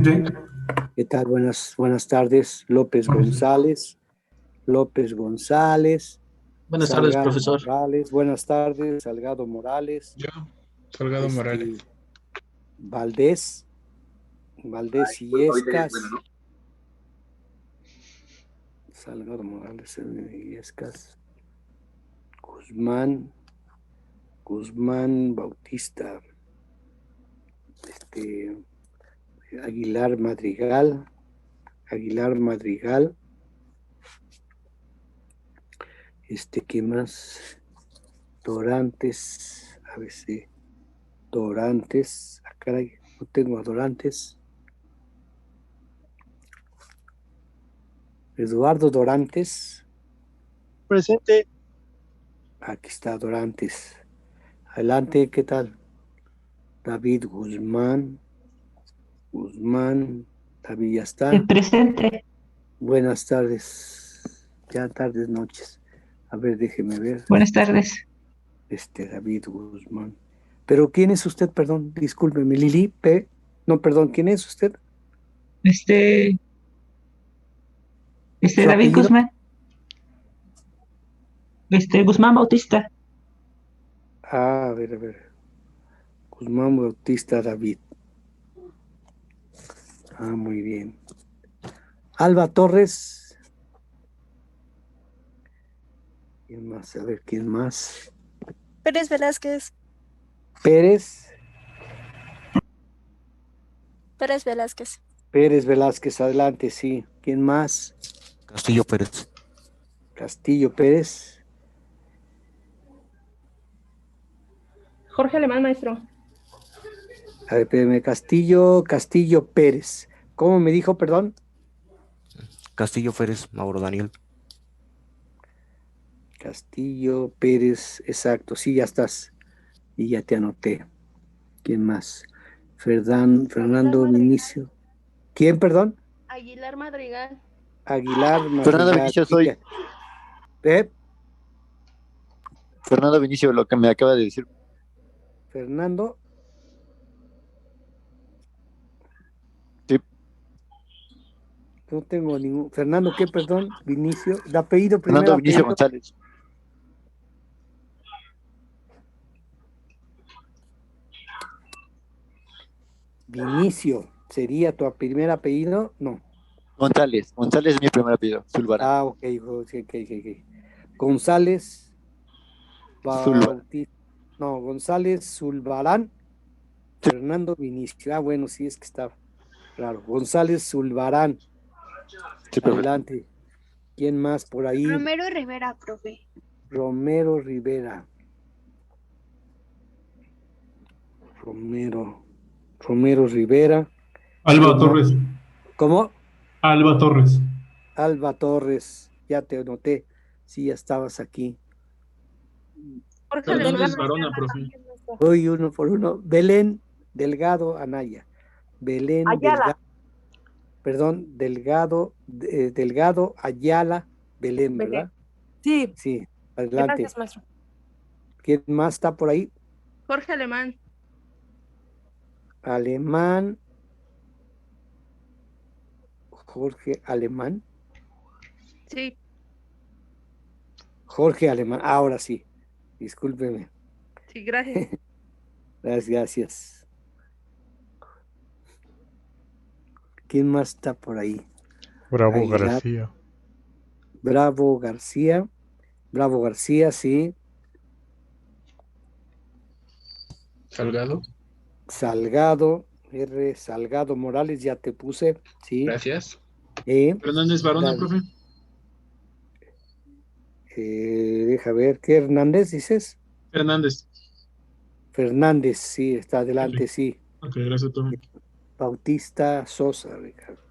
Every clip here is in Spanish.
Sí. ¿Qué tal? Buenas tardes. López González. López González. Buenas tardes, Salgado profesor. Morales. Buenas tardes. Salgado Morales. Yo, Salgado Morales. Valdés. Valdés Illescas. Salgado Morales Illescas. Guzmán Bautista. Aguilar Madrigal. ¿Qué más? Dorantes, ABC. Dorantes. Ah, caray, no tengo a Dorantes. Eduardo Dorantes. Presente. Aquí está Dorantes. Adelante, ¿qué tal? David Guzmán. David ya está. Presente. Buenas tardes. Ya tardes, noches. A ver, déjeme ver. Buenas tardes. David Guzmán. Pero ¿quién es usted? Perdón, discúlpeme. Lili P. No, perdón, ¿quién es usted? ¿Su David apellido? Guzmán. Guzmán Bautista. A ver. Guzmán Bautista David. Muy bien. Alba Torres. ¿Quién más? A ver, ¿quién más? Pérez Velázquez. Pérez Velázquez, adelante, sí. ¿Quién más? Castillo Pérez. Castillo Pérez. Jorge Alemán, maestro. A ver, espérame, Castillo Pérez. ¿Cómo me dijo, perdón? Castillo Pérez, Mauro Daniel. Castillo Pérez, exacto, sí, ya estás. Y ya te anoté. ¿Quién más? Fernando Vinicio. ¿Quién, perdón? Aguilar Madrigal. Aguilar Fernando Madrigal. Vinicio soy. Fernando Vinicio, lo que me acaba de decir. Fernando. Sí. No tengo ningún. Fernando, ¿qué, perdón? Vinicio. ¿De apellido primero? Fernando Vinicio Apellido. González. Vinicio. ¿Sería tu primer apellido? No. González es mi primer apellido. Zulbarán. Ok. González Bautista. No, González Zulbarán. Fernando Vinicio. Bueno, sí, es que está raro. González Zulbarán. Sí, profe. Adelante. ¿Quién más por ahí? Romero Rivera, profe. Romero Rivera. Alba Torres. ¿Cómo? Alba Torres. Alba Torres. Ya te anoté. Sí, ya estabas aquí. Jorge Fernández Varona, profe. Voy uno por uno. Belén Delgado Anaya. Belén Ayala. Delgado Ayala Belén, ¿verdad? Sí. Sí, adelante. Gracias, maestro. ¿Quién más está por ahí? Jorge Alemán. Jorge Alemán. Sí. Jorge Alemán, ahora sí. Discúlpeme. Sí, gracias. Gracias. ¿Quién más está por ahí? Bravo García. Bravo García, sí. Salgado Morales, ya te puse, sí. Gracias. Fernández Varona, profe. Deja ver, ¿qué Hernández dices? Fernández, sí, está adelante, sí. Ok, gracias, profe. Bautista Sosa, Ricardo.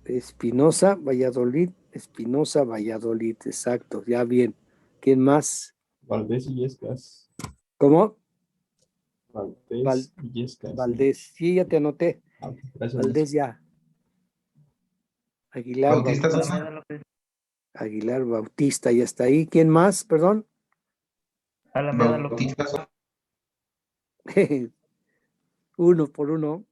Espinosa Valladolid, exacto, ya bien. ¿Quién más? Valdés Illescas. ¿Cómo? Illescas. Valdés, sí, ya te anoté. Gracias. Valdés ya. Aguilar Bautista, ya está ahí. ¿Quién más? Perdón. Alameda López. Uno por uno.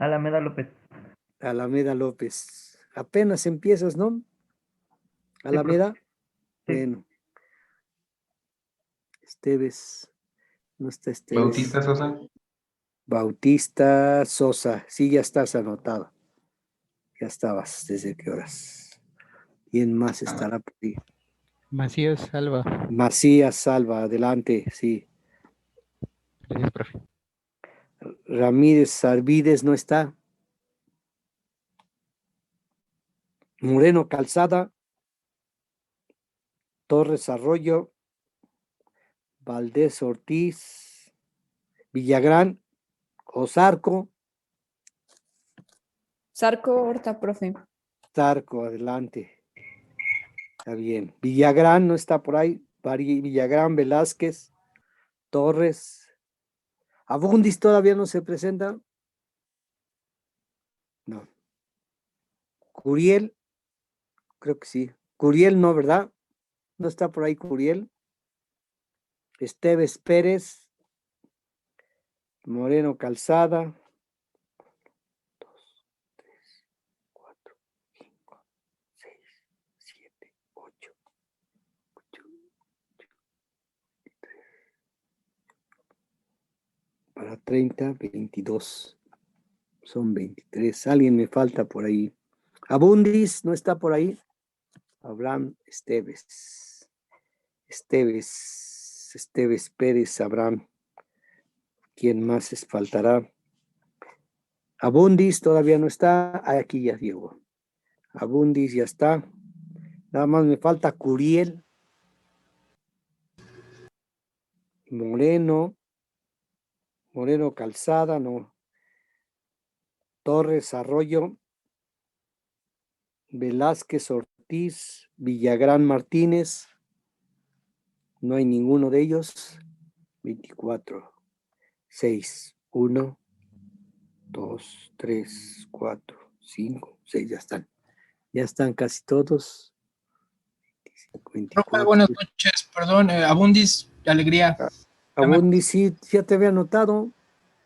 Alameda López. Alameda López. Apenas empiezas, ¿no? Alameda. Sí. Bueno. Esteves. No está Esteves. Bautista Sosa. Bautista Sosa. Sí, ya estás anotado. Ya estabas. ¿Desde qué horas? ¿Quién más estará por ahí? Macías Salva. Macías Salva. Adelante. Sí. Gracias, profe. Ramírez Arvides no está. Moreno Calzada. Torres Arroyo. Valdés Ortiz. Villagrán. Osarco. Zarco Horta, profe. Zarco, adelante. Está bien. Villagrán no está por ahí. Villagrán, Velázquez, Torres. Abundis todavía no se presenta. No. Curiel, creo que sí. Curiel no, ¿verdad? No está por ahí Curiel. Esteves Pérez. Moreno Calzada. 2, 3, 4, 5, 6, 7, 8, 3. Para 30, 22. Son 23. Alguien me falta por ahí. Abundis no está por ahí. Abraham Esteves. Esteves Pérez, Abraham. ¿Quién más les faltará? Abundis todavía no está. Aquí ya llegó. Abundis ya está. Nada más me falta Curiel. Moreno Calzada, no. Torres Arroyo. Velázquez Ortiz. Villagrán Martínez. No hay ninguno de ellos. 24. 6. 1, 2, 3, 4, 5, 6. Ya están. Ya están casi todos. 24. Buenas noches, perdón, Abundis, Alegría. Abundis, sí, ya te había notado.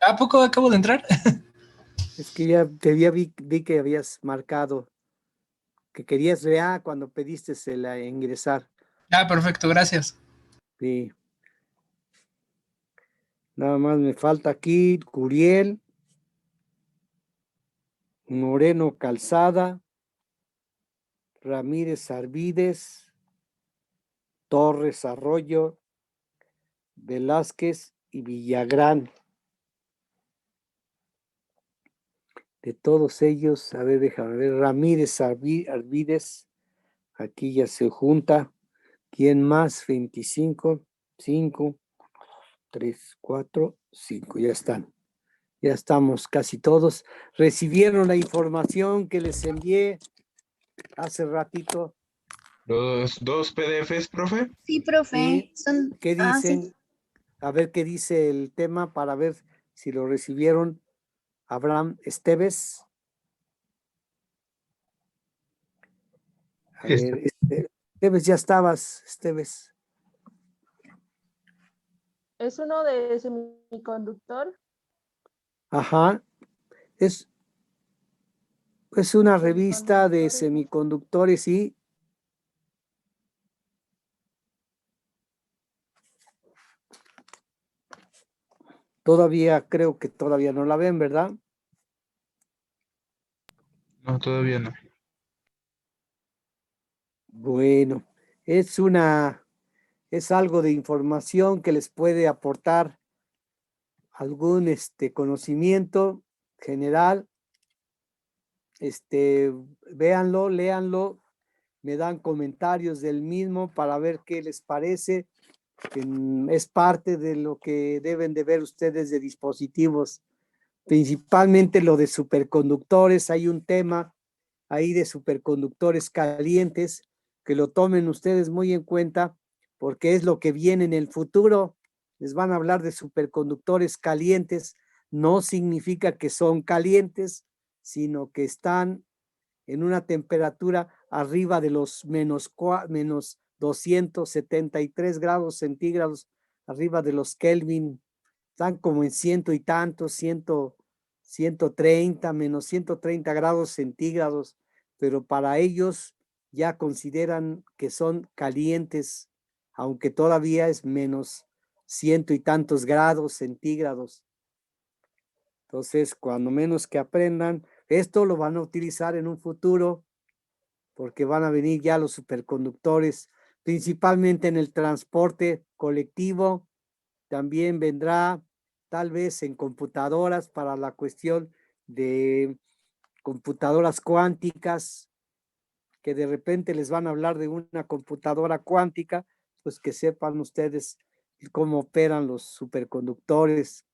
¿A poco acabo de entrar? Es que ya vi que habías marcado que querías REA cuando pediste el ingresar. Ah, perfecto, gracias. Sí. Nada más me falta aquí Curiel, Moreno Calzada, Ramírez Arvides, Torres Arroyo, Velázquez y Villagrán. De todos ellos, a ver, déjame ver, Ramírez Arvides, aquí ya se junta. ¿Quién más? 25, 5, 3, 4, 5, ya están. Ya estamos casi todos. ¿Recibieron la información que les envié hace ratito? Los dos PDFs, profe. Sí, profe. ¿Qué dicen? Sí. A ver qué dice el tema para ver si lo recibieron. Abraham Esteves. A ver, Esteves, ya estabas, Esteves. ¿Es uno de semiconductor? Ajá. Es una revista de semiconductores, sí. Todavía, creo que todavía no la ven, ¿verdad? No, todavía no. Bueno, es algo de información que les puede aportar algún conocimiento general. Véanlo, léanlo, me dan comentarios del mismo para ver qué les parece. Es parte de lo que deben de ver ustedes de dispositivos, principalmente lo de superconductores. Hay un tema ahí de superconductores calientes que lo tomen ustedes muy en cuenta porque es lo que viene en el futuro. Les van a hablar de superconductores calientes. No significa que son calientes, sino que están en una temperatura arriba de los menos 273 grados centígrados, arriba de los Kelvin. Están como en ciento y tantos, 130, menos 130 grados centígrados, pero para ellos ya consideran que son calientes, aunque todavía es menos ciento y tantos grados centígrados. Entonces, cuando menos que aprendan, esto lo van a utilizar en un futuro, porque van a venir ya los superconductores, principalmente en el transporte colectivo. También vendrá tal vez en computadoras para la cuestión de computadoras cuánticas, que de repente les van a hablar de una computadora cuántica, pues que sepan ustedes cómo operan los superconductores,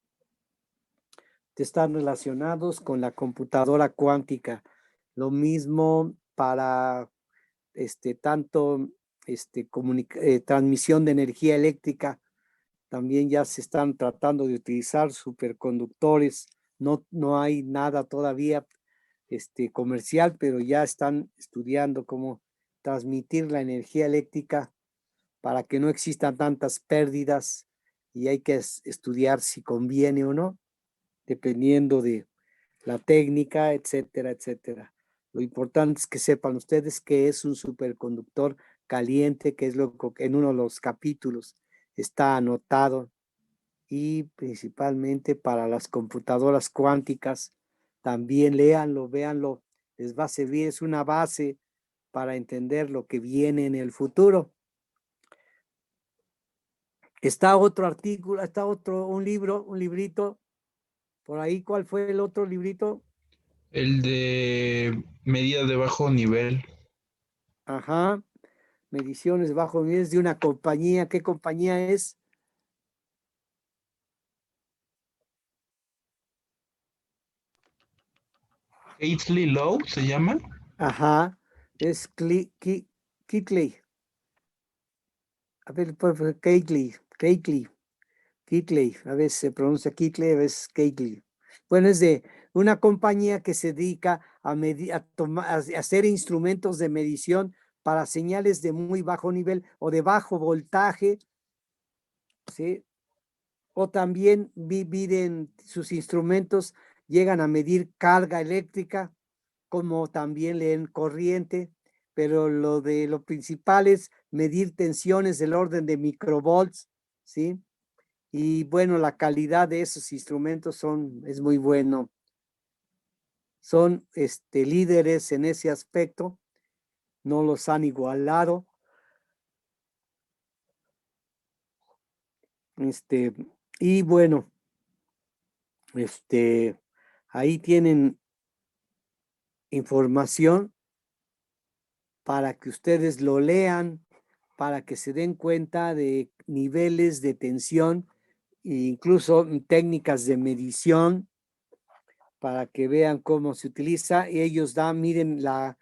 que están relacionados con la computadora cuántica. Lo mismo para transmisión de energía eléctrica. También ya se están tratando de utilizar superconductores. No hay nada todavía comercial, pero ya están estudiando cómo transmitir la energía eléctrica para que no existan tantas pérdidas, y hay que estudiar si conviene o no, dependiendo de la técnica, etcétera, etcétera. Lo importante es que sepan ustedes que es un superconductor caliente, que es lo que en uno de los capítulos está anotado, y principalmente para las computadoras cuánticas. También léanlo, véanlo, les va a servir, es una base para entender lo que viene en el futuro. Está otro artículo, está un librito, por ahí. ¿Cuál fue el otro librito? El de medidas de bajo nivel. Ajá, mediciones bajo nivel, es de una compañía. ¿Qué compañía es? Aisley Low se llama. Ajá, es Kitley. A ver, Kitley, a veces se pronuncia Kitley, a veces Kitley. Bueno, es de una compañía que se dedica a hacer instrumentos de medición para señales de muy bajo nivel o de bajo voltaje, ¿sí? O también miden sus instrumentos, llegan a medir carga eléctrica, como también leen corriente, pero lo principal es medir tensiones del orden de microvolts, ¿sí? Y bueno, la calidad de esos instrumentos es muy bueno. Son líderes en ese aspecto, no los han igualado. Y bueno, ahí tienen información para que ustedes lo lean, para que se den cuenta de niveles de tensión e incluso técnicas de medición, para que vean cómo se utiliza. Y ellos miren la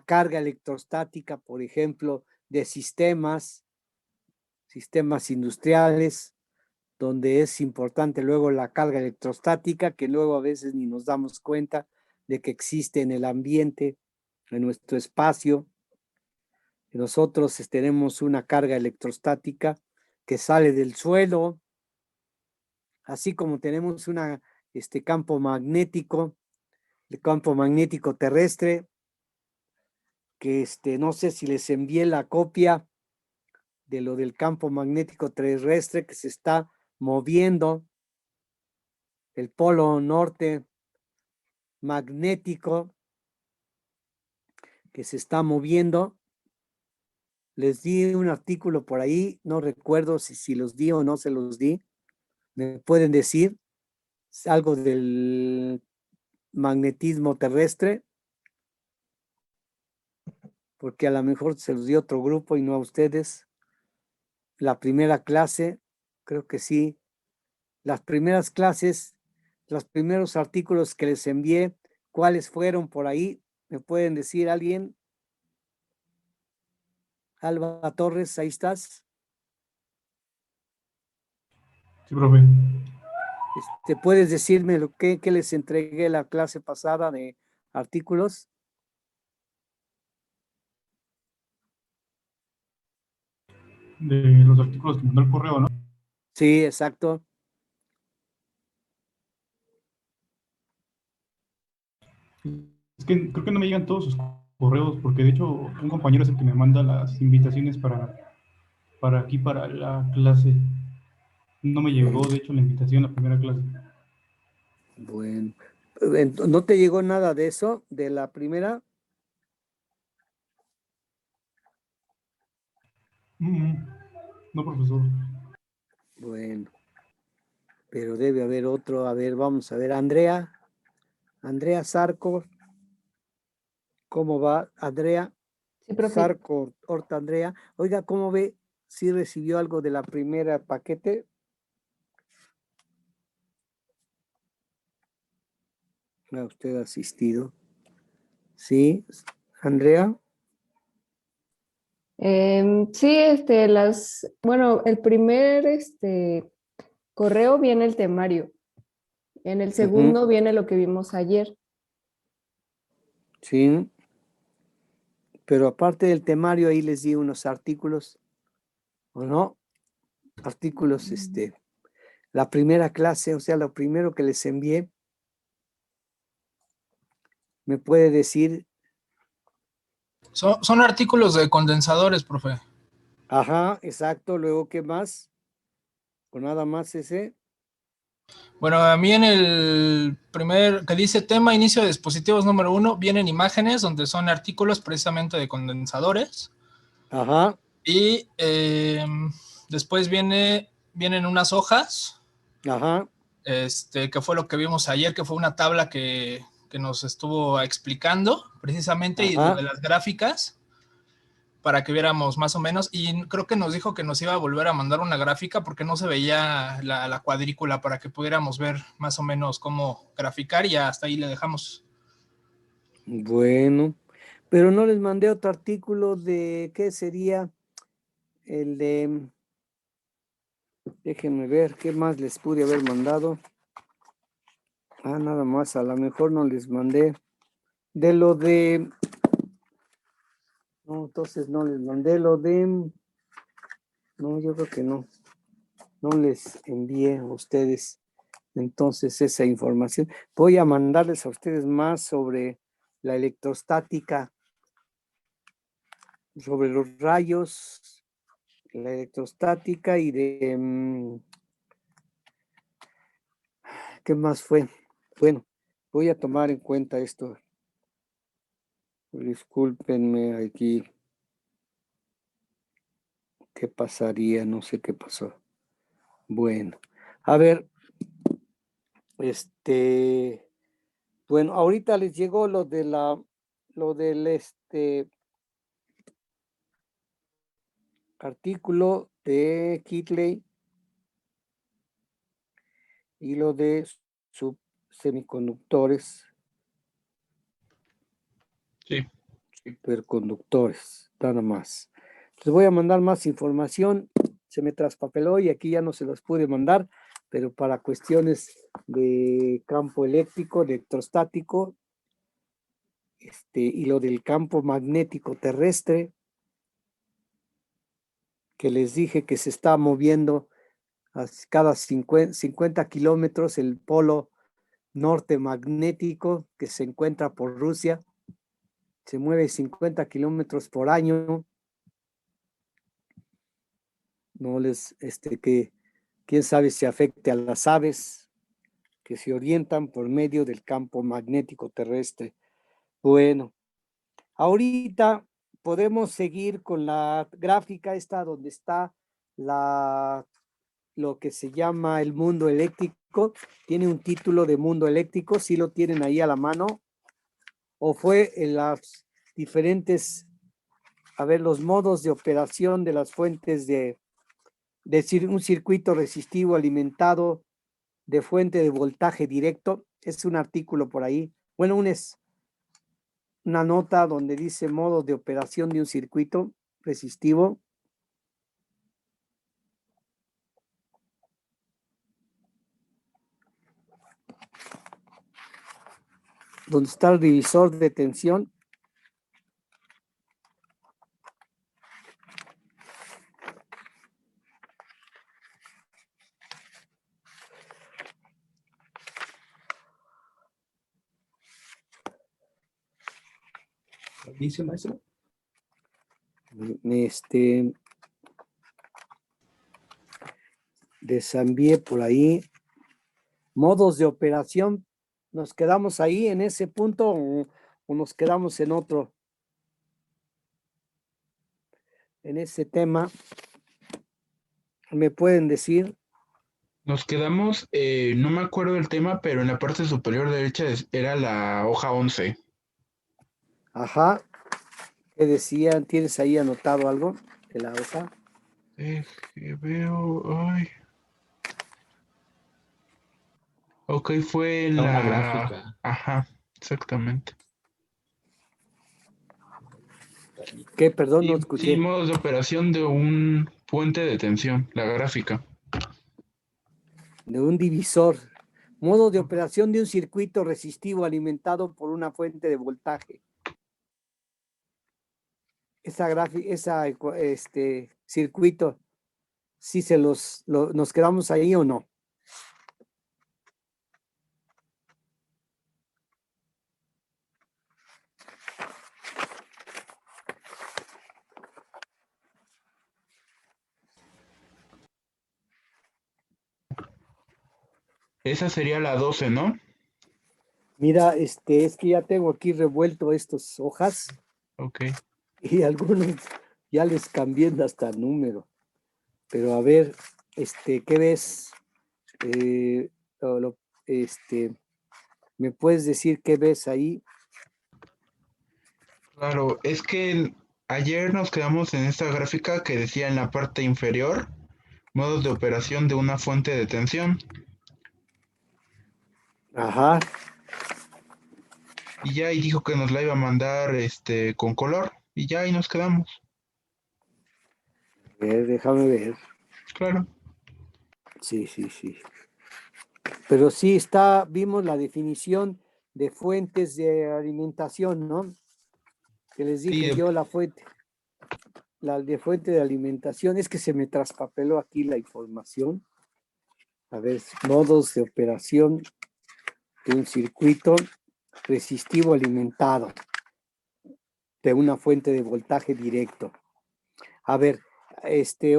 carga electrostática, por ejemplo, de sistemas industriales, donde es importante luego la carga electrostática, que luego a veces ni nos damos cuenta de que existe en el ambiente, en nuestro espacio. Nosotros tenemos una carga electrostática que sale del suelo, así como tenemos campo magnético, el campo magnético terrestre, que no sé si les envié la copia de lo del campo magnético terrestre, que se está moviendo, el polo norte magnético que se está moviendo. Les di un artículo por ahí, no recuerdo si los di o no se los di. ¿Me pueden decir algo del magnetismo terrestre? Porque a lo mejor se los dio otro grupo y no a ustedes. La primera clase, creo que sí. Las primeras clases, los primeros artículos que les envié, ¿cuáles fueron por ahí? ¿Me pueden decir alguien? Alba Torres, ahí estás. Sí, profe. ¿Puedes decirme lo que les entregué la clase pasada de artículos? De los artículos que mandó el correo, ¿no? Sí, exacto. Es que creo que no me llegan todos sus correos, porque de hecho un compañero es el que me manda las invitaciones para aquí, para la clase. No me llegó, de hecho, la invitación a la primera clase. Bueno, ¿no te llegó nada de eso, de la primera? No, profesor. Bueno, pero debe haber otro. A ver, vamos a ver. Andrea Sarco, ¿cómo va? Andrea Sí, profe. Sarco, Horta Andrea. Oiga, ¿cómo ve? ¿Sí recibió algo de la primera paquete? ¿Ha usted asistido? Sí, Andrea. Sí, bueno, el primer correo viene el temario. En el segundo viene lo que vimos ayer. Sí, pero aparte del temario, ahí les di unos artículos, ¿o no? Artículos, la primera clase, o sea, lo primero que les envié, me puede decir, Son artículos de condensadores, profe. ajá, exacto, luego, ¿qué más? O nada más ese. Bueno, a mí en el primer que dice tema inicio de dispositivos número 1, vienen imágenes donde son artículos precisamente de condensadores. Ajá. Y después vienen unas hojas. Ajá. Que fue lo que vimos ayer, que fue una tabla que nos estuvo explicando precisamente, y lo de las gráficas, para que viéramos más o menos, y creo que nos dijo que nos iba a volver a mandar una gráfica porque no se veía la cuadrícula, para que pudiéramos ver más o menos cómo graficar, y hasta ahí le dejamos. Bueno, pero no les mandé otro artículo de, ¿qué sería? El de, déjenme ver, ¿qué más les pude haber mandado? Ah, nada más, a lo mejor no les mandé. De lo de, no, entonces no les mandé lo de, no, yo creo que no. No les envié a ustedes entonces esa información. Voy a mandarles a ustedes más sobre la electrostática, sobre los rayos, la electrostática y de, ¿qué más fue? Bueno, voy a tomar en cuenta esto. Discúlpenme aquí. ¿Qué pasaría? No sé qué pasó. Bueno, a ver, bueno, ahorita les llegó lo del artículo de Kitley y lo de semiconductores. Sí. Superconductores, nada más. Les voy a mandar más información. Se me traspapeló y aquí ya no se los pude mandar, pero para cuestiones de campo eléctrico, de electrostático, y lo del campo magnético terrestre, que les dije que se está moviendo cada 50 kilómetros el polo norte magnético que se encuentra por Rusia, se mueve 50 kilómetros por año. No les, que quién sabe si afecte a las aves que se orientan por medio del campo magnético terrestre. Bueno, ahorita podemos seguir con la gráfica esta donde está lo que se llama el mundo eléctrico. Tiene un título de mundo eléctrico, si lo tienen ahí a la mano, o fue en las diferentes, a ver, los modos de operación de las fuentes de un circuito resistivo alimentado de fuente de voltaje directo. Es un artículo por ahí. Bueno, una nota donde dice modos de operación de un circuito resistivo. Donde está el divisor de tensión. Dice maestro. Desenvié por ahí. Modos de operación. ¿Nos quedamos ahí en ese punto o nos quedamos en otro? En ese tema. ¿Me pueden decir? Nos quedamos, no me acuerdo del tema, pero en la parte superior derecha era la hoja 11. Ajá. ¿Qué decían? ¿Tienes ahí anotado algo de la hoja? Veo, ay. Ok, fue en Una la gráfica. Ajá, exactamente. ¿Qué? Perdón, no Sí, escuché. modos de operación de un puente de tensión, la gráfica. De un divisor. Modo de operación de un circuito resistivo alimentado por una fuente de voltaje. Esa gráfica, circuito, ¿sí nos quedamos ahí o no? Esa sería la 12, ¿no? Mira, es que ya tengo aquí revuelto estas hojas. Ok. Y algunos ya les cambié hasta número. Pero a ver, ¿qué ves? ¿Me puedes decir qué ves ahí? Claro, es que ayer nos quedamos en esta gráfica que decía en la parte inferior, modos de operación de una fuente de tensión. Ajá. Y ya ahí dijo que nos la iba a mandar con color. Y ya ahí nos quedamos. A ver, déjame ver. Claro. Sí. Pero sí vimos la definición de fuentes de alimentación, ¿no? Que les dije yo la fuente de alimentación. Es que se me traspapeló aquí la información. A ver, modos de operación de un circuito resistivo alimentado de una fuente de voltaje directo. A ver,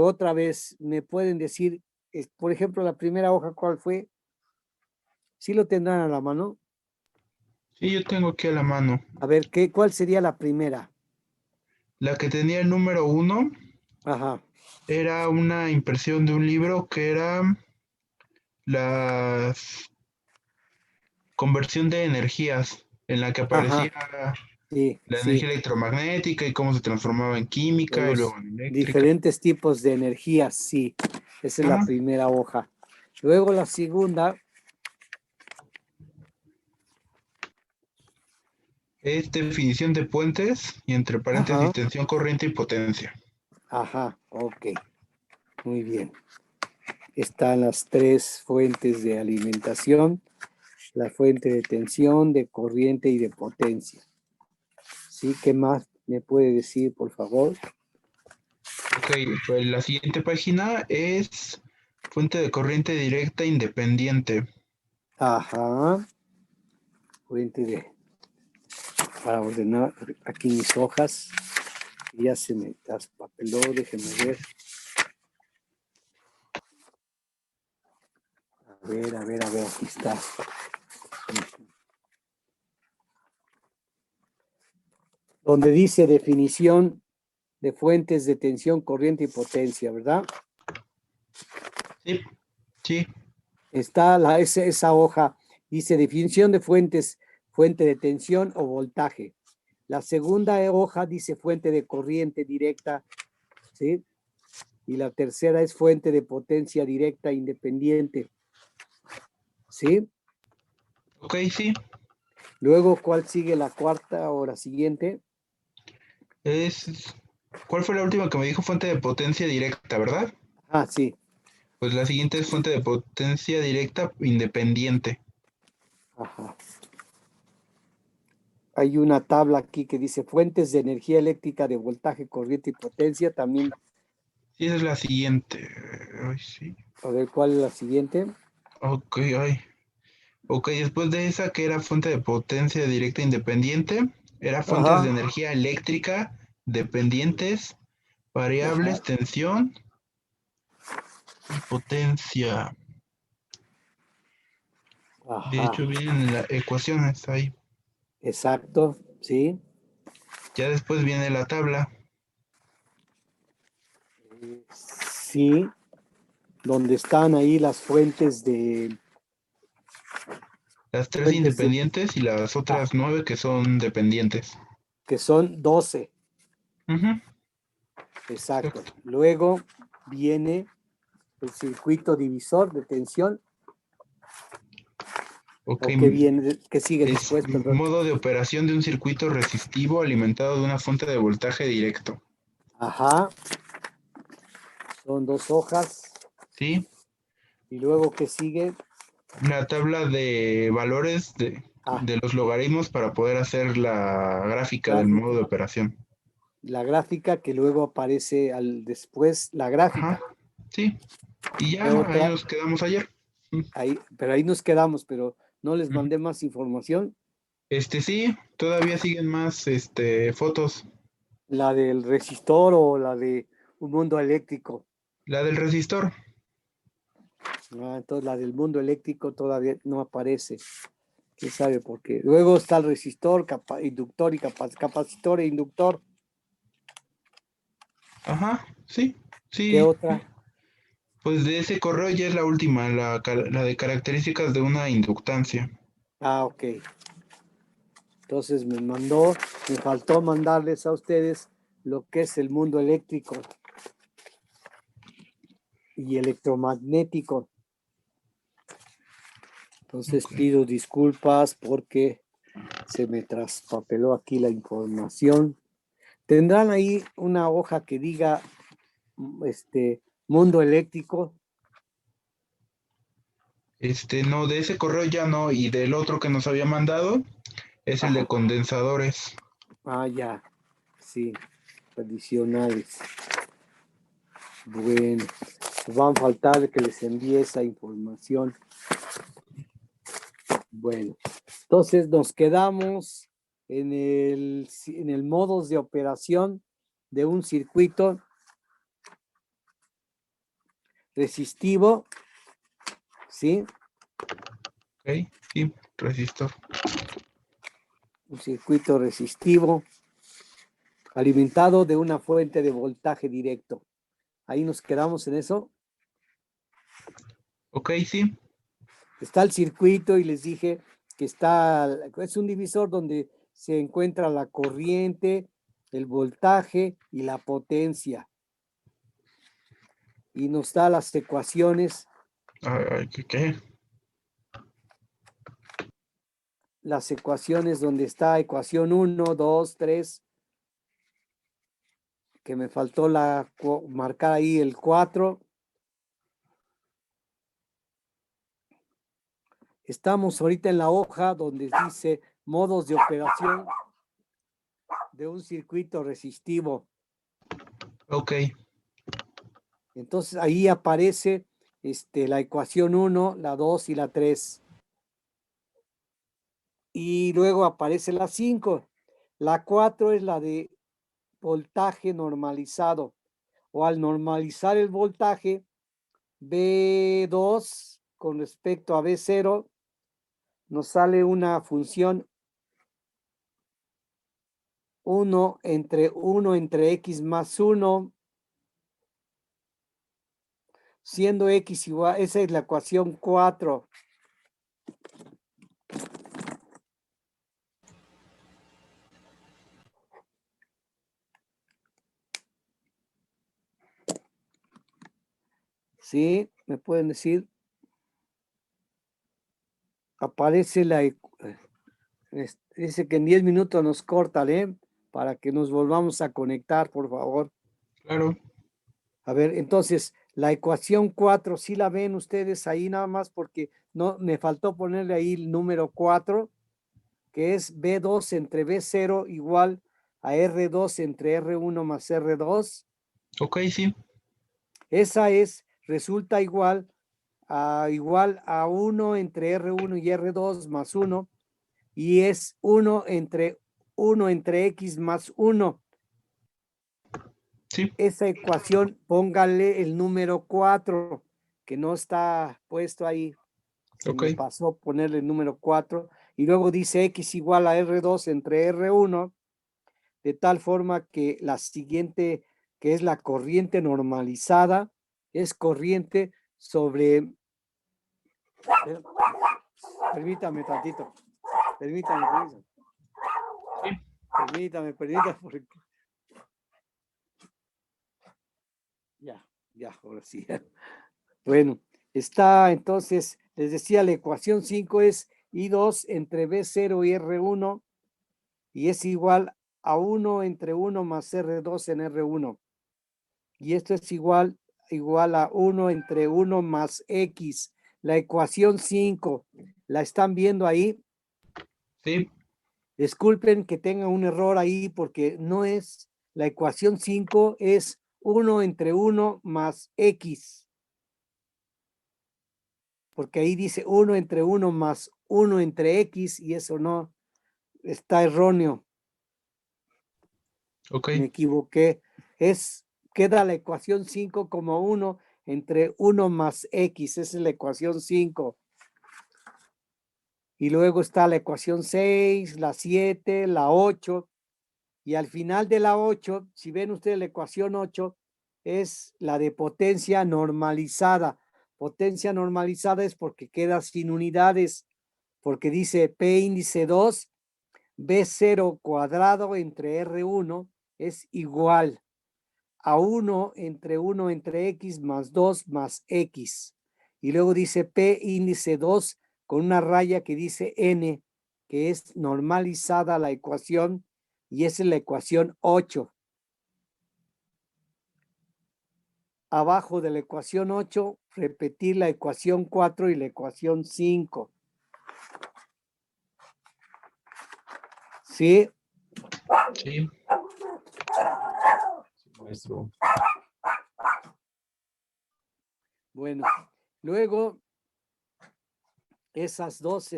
otra vez, ¿me pueden decir, por ejemplo, la primera hoja, cuál fue? ¿Sí lo tendrán a la mano? Sí, yo tengo aquí a la mano. A ver, ¿cuál sería la primera? La que tenía el número 1. Ajá. Era una impresión de un libro que era la conversión de energías, en la que aparecía la energía electromagnética y cómo se transformaba en química y luego en eléctrica. Diferentes tipos de energías, sí. Esa es la primera hoja. Luego la segunda. Es definición de puentes y entre paréntesis tensión, corriente y potencia. Ajá, ok. Muy bien. Están las tres fuentes de alimentación, la fuente de tensión, de corriente y de potencia. ¿Sí? ¿Qué más me puede decir, por favor? Ok, pues la siguiente página es fuente de corriente directa independiente. Ajá. Para ordenar aquí mis hojas. Ya se me traspapeló, déjenme ver. A ver, aquí está. Donde dice definición de fuentes de tensión, corriente y potencia, ¿verdad? Sí. Está esa hoja, dice definición de fuentes, fuente de tensión o voltaje. La segunda hoja dice fuente de corriente directa, ¿sí? Y la tercera es fuente de potencia directa independiente. ¿Sí? Ok, sí. Luego, ¿cuál sigue la cuarta o la siguiente? ¿Cuál fue la última que me dijo? Fuente de potencia directa, ¿verdad? Ah, sí. Pues la siguiente es fuente de potencia directa independiente. Ajá. Hay una tabla aquí que dice fuentes de energía eléctrica de voltaje, corriente y potencia también. Sí, esa es la siguiente. Ay, sí. A ver, ¿cuál es la siguiente? Ok, después de esa que era fuente de potencia directa independiente, Era fuentes Ajá. de energía eléctrica, dependientes, variables, Ajá. tensión y potencia. De Ajá. hecho, vienen las ecuaciones ahí. Exacto, sí. Ya después viene la tabla. Sí, donde están ahí las fuentes de Las 3 fuentes de independientes y las ah, otras 9 que son dependientes. que son 12. Ujú, Exacto. exacto. Luego viene el circuito divisor de tensión. Ok, ¿O qué viene, qué sigue es después, perdón? modo de operación de un circuito resistivo alimentado de una fuente de voltaje directo. Ajá. Son 2 hojas. ¿Sí? Y luego, ¿qué sigue? La tabla de valores Ah, de los logaritmos para poder hacer la gráfica del modo gráfica. de operación. La gráfica que luego aparece después, la Ajá, gráfica. sí. Y ¿Qué ya, ahí otra? nos quedamos ayer. Ahí, pero ahí nos quedamos, pero no les Ujú. mandé más información. Sí, todavía siguen más fotos. La del resistor o la de un mundo eléctrico. La del resistor. Entonces la del mundo eléctrico todavía no aparece. ¿Quién sabe por qué? Luego está el resistor, inductor y capacitor e inductor. Ajá, sí, ¿Qué sí. otra? Pues de ese correo ya es la última, la de características de una inductancia. Ah, ok. Entonces me faltó mandarles a ustedes lo que es el mundo eléctrico y electromagnético. Entonces Ok. pido disculpas porque se me traspapeló aquí la información. Tendrán ahí una hoja que diga mundo eléctrico. No, de ese correo ya no, y del otro que nos había mandado es el de Ajá. condensadores. Ah, ya. Sí. Adicionales. Bueno, van a faltar que les envíe esa información. Bueno, entonces nos quedamos en el modos de operación de un circuito resistivo, ¿sí? Ok, sí, resistor. Un circuito resistivo alimentado de una fuente de voltaje directo. Ahí nos quedamos en eso. Ok, sí. Está el circuito y les dije que es un divisor donde se encuentra la corriente, el voltaje y la potencia. Y nos da las ecuaciones. ¿Qué? Las ecuaciones donde está ecuación 1, 2, 3, que me faltó marcar ahí el 4. Estamos ahorita en la hoja donde dice modos de operación de un circuito resistivo. Ok. Entonces ahí aparece la ecuación 1, la 2 y la 3. Y luego aparece la 5. La 4 es la de voltaje normalizado. O al normalizar el voltaje, B2 con respecto a B0, nos sale una función 1 entre X más 1, siendo X igual, esa es la ecuación 4. ¿Sí? ¿Me pueden decir? Aparece dice que en 10 minutos nos cortan, para que nos volvamos a conectar, por favor. Claro. A ver, entonces, la ecuación 4, ¿sí la ven ustedes ahí nada más? Porque no, me faltó ponerle ahí el número 4, que es B2 entre B0 igual a R2 entre R1 más R2. Ok, sí. Esa resulta igual a 1 entre R1 y R2 más 1, y es 1 entre 1 entre x más 1. Sí. Esa ecuación, póngale el número 4, que no está puesto ahí. Se me pasó ponerle el número 4. Y luego dice x igual a R2 entre R1, de tal forma que la siguiente, que es la corriente normalizada, es corriente sobre... Permítame tantito. Permítame. Permítame, porque... Ya, ahora sí. Bueno, está entonces, les decía, la ecuación 5 es I2 entre B0 y R1 y es igual a 1 entre 1 más R2 en R1. Y esto es igual a 1 entre 1 más X. La ecuación 5, ¿la están viendo ahí? Sí. Disculpen que tenga un error ahí porque no es, la ecuación 5 es 1 entre 1 más X. Porque ahí dice 1 entre 1 más 1 entre X y eso no, está erróneo. Me equivoqué. Queda la ecuación 5 como 1 entre 1 más X. Esa es la ecuación 5. Y luego está la ecuación 6, la 7, la 8. Y al final de la 8, si ven ustedes la ecuación 8, es la de potencia normalizada. Potencia normalizada es porque queda sin unidades, porque dice P índice 2, B0 cuadrado entre R1 es igual a 1 entre X más 2 más X. Y luego dice P índice 2 con una raya que dice N, que es normalizada la ecuación, y esa es la ecuación 8. Abajo de la ecuación 8, repetir la ecuación 4 y la ecuación 5. ¿Sí? Sí. Maestro. Bueno, luego esas dos,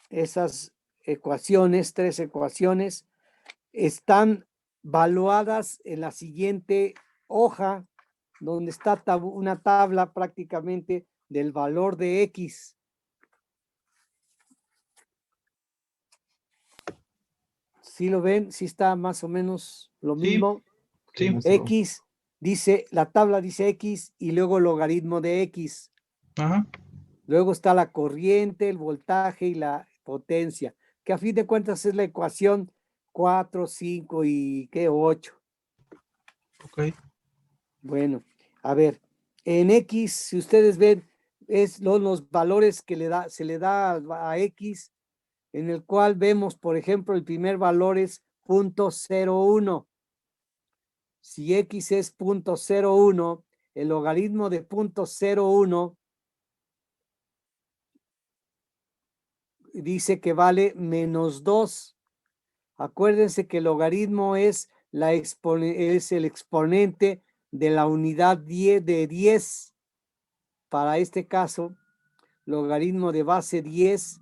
esas ecuaciones, 3 ecuaciones, están valuadas en la siguiente hoja, donde está una tabla prácticamente del valor de X. ¿Sí lo ven? ¿Sí está más o menos lo mismo? Sí. X dice, la tabla dice X y luego logaritmo de X. Ajá. Luego está la corriente, el voltaje y la potencia, que a fin de cuentas es la ecuación 4, 5 y ¿qué? 8. Bueno, a ver, en X, si ustedes ven, es los valores que se le da a X, en el cual vemos, por ejemplo, el primer valor es 0.01. Si X es 0.01, el logaritmo de 0.01 dice que vale menos 2. Acuérdense que el logaritmo es el exponente de la unidad 10 de 10. Para este caso, logaritmo de base 10,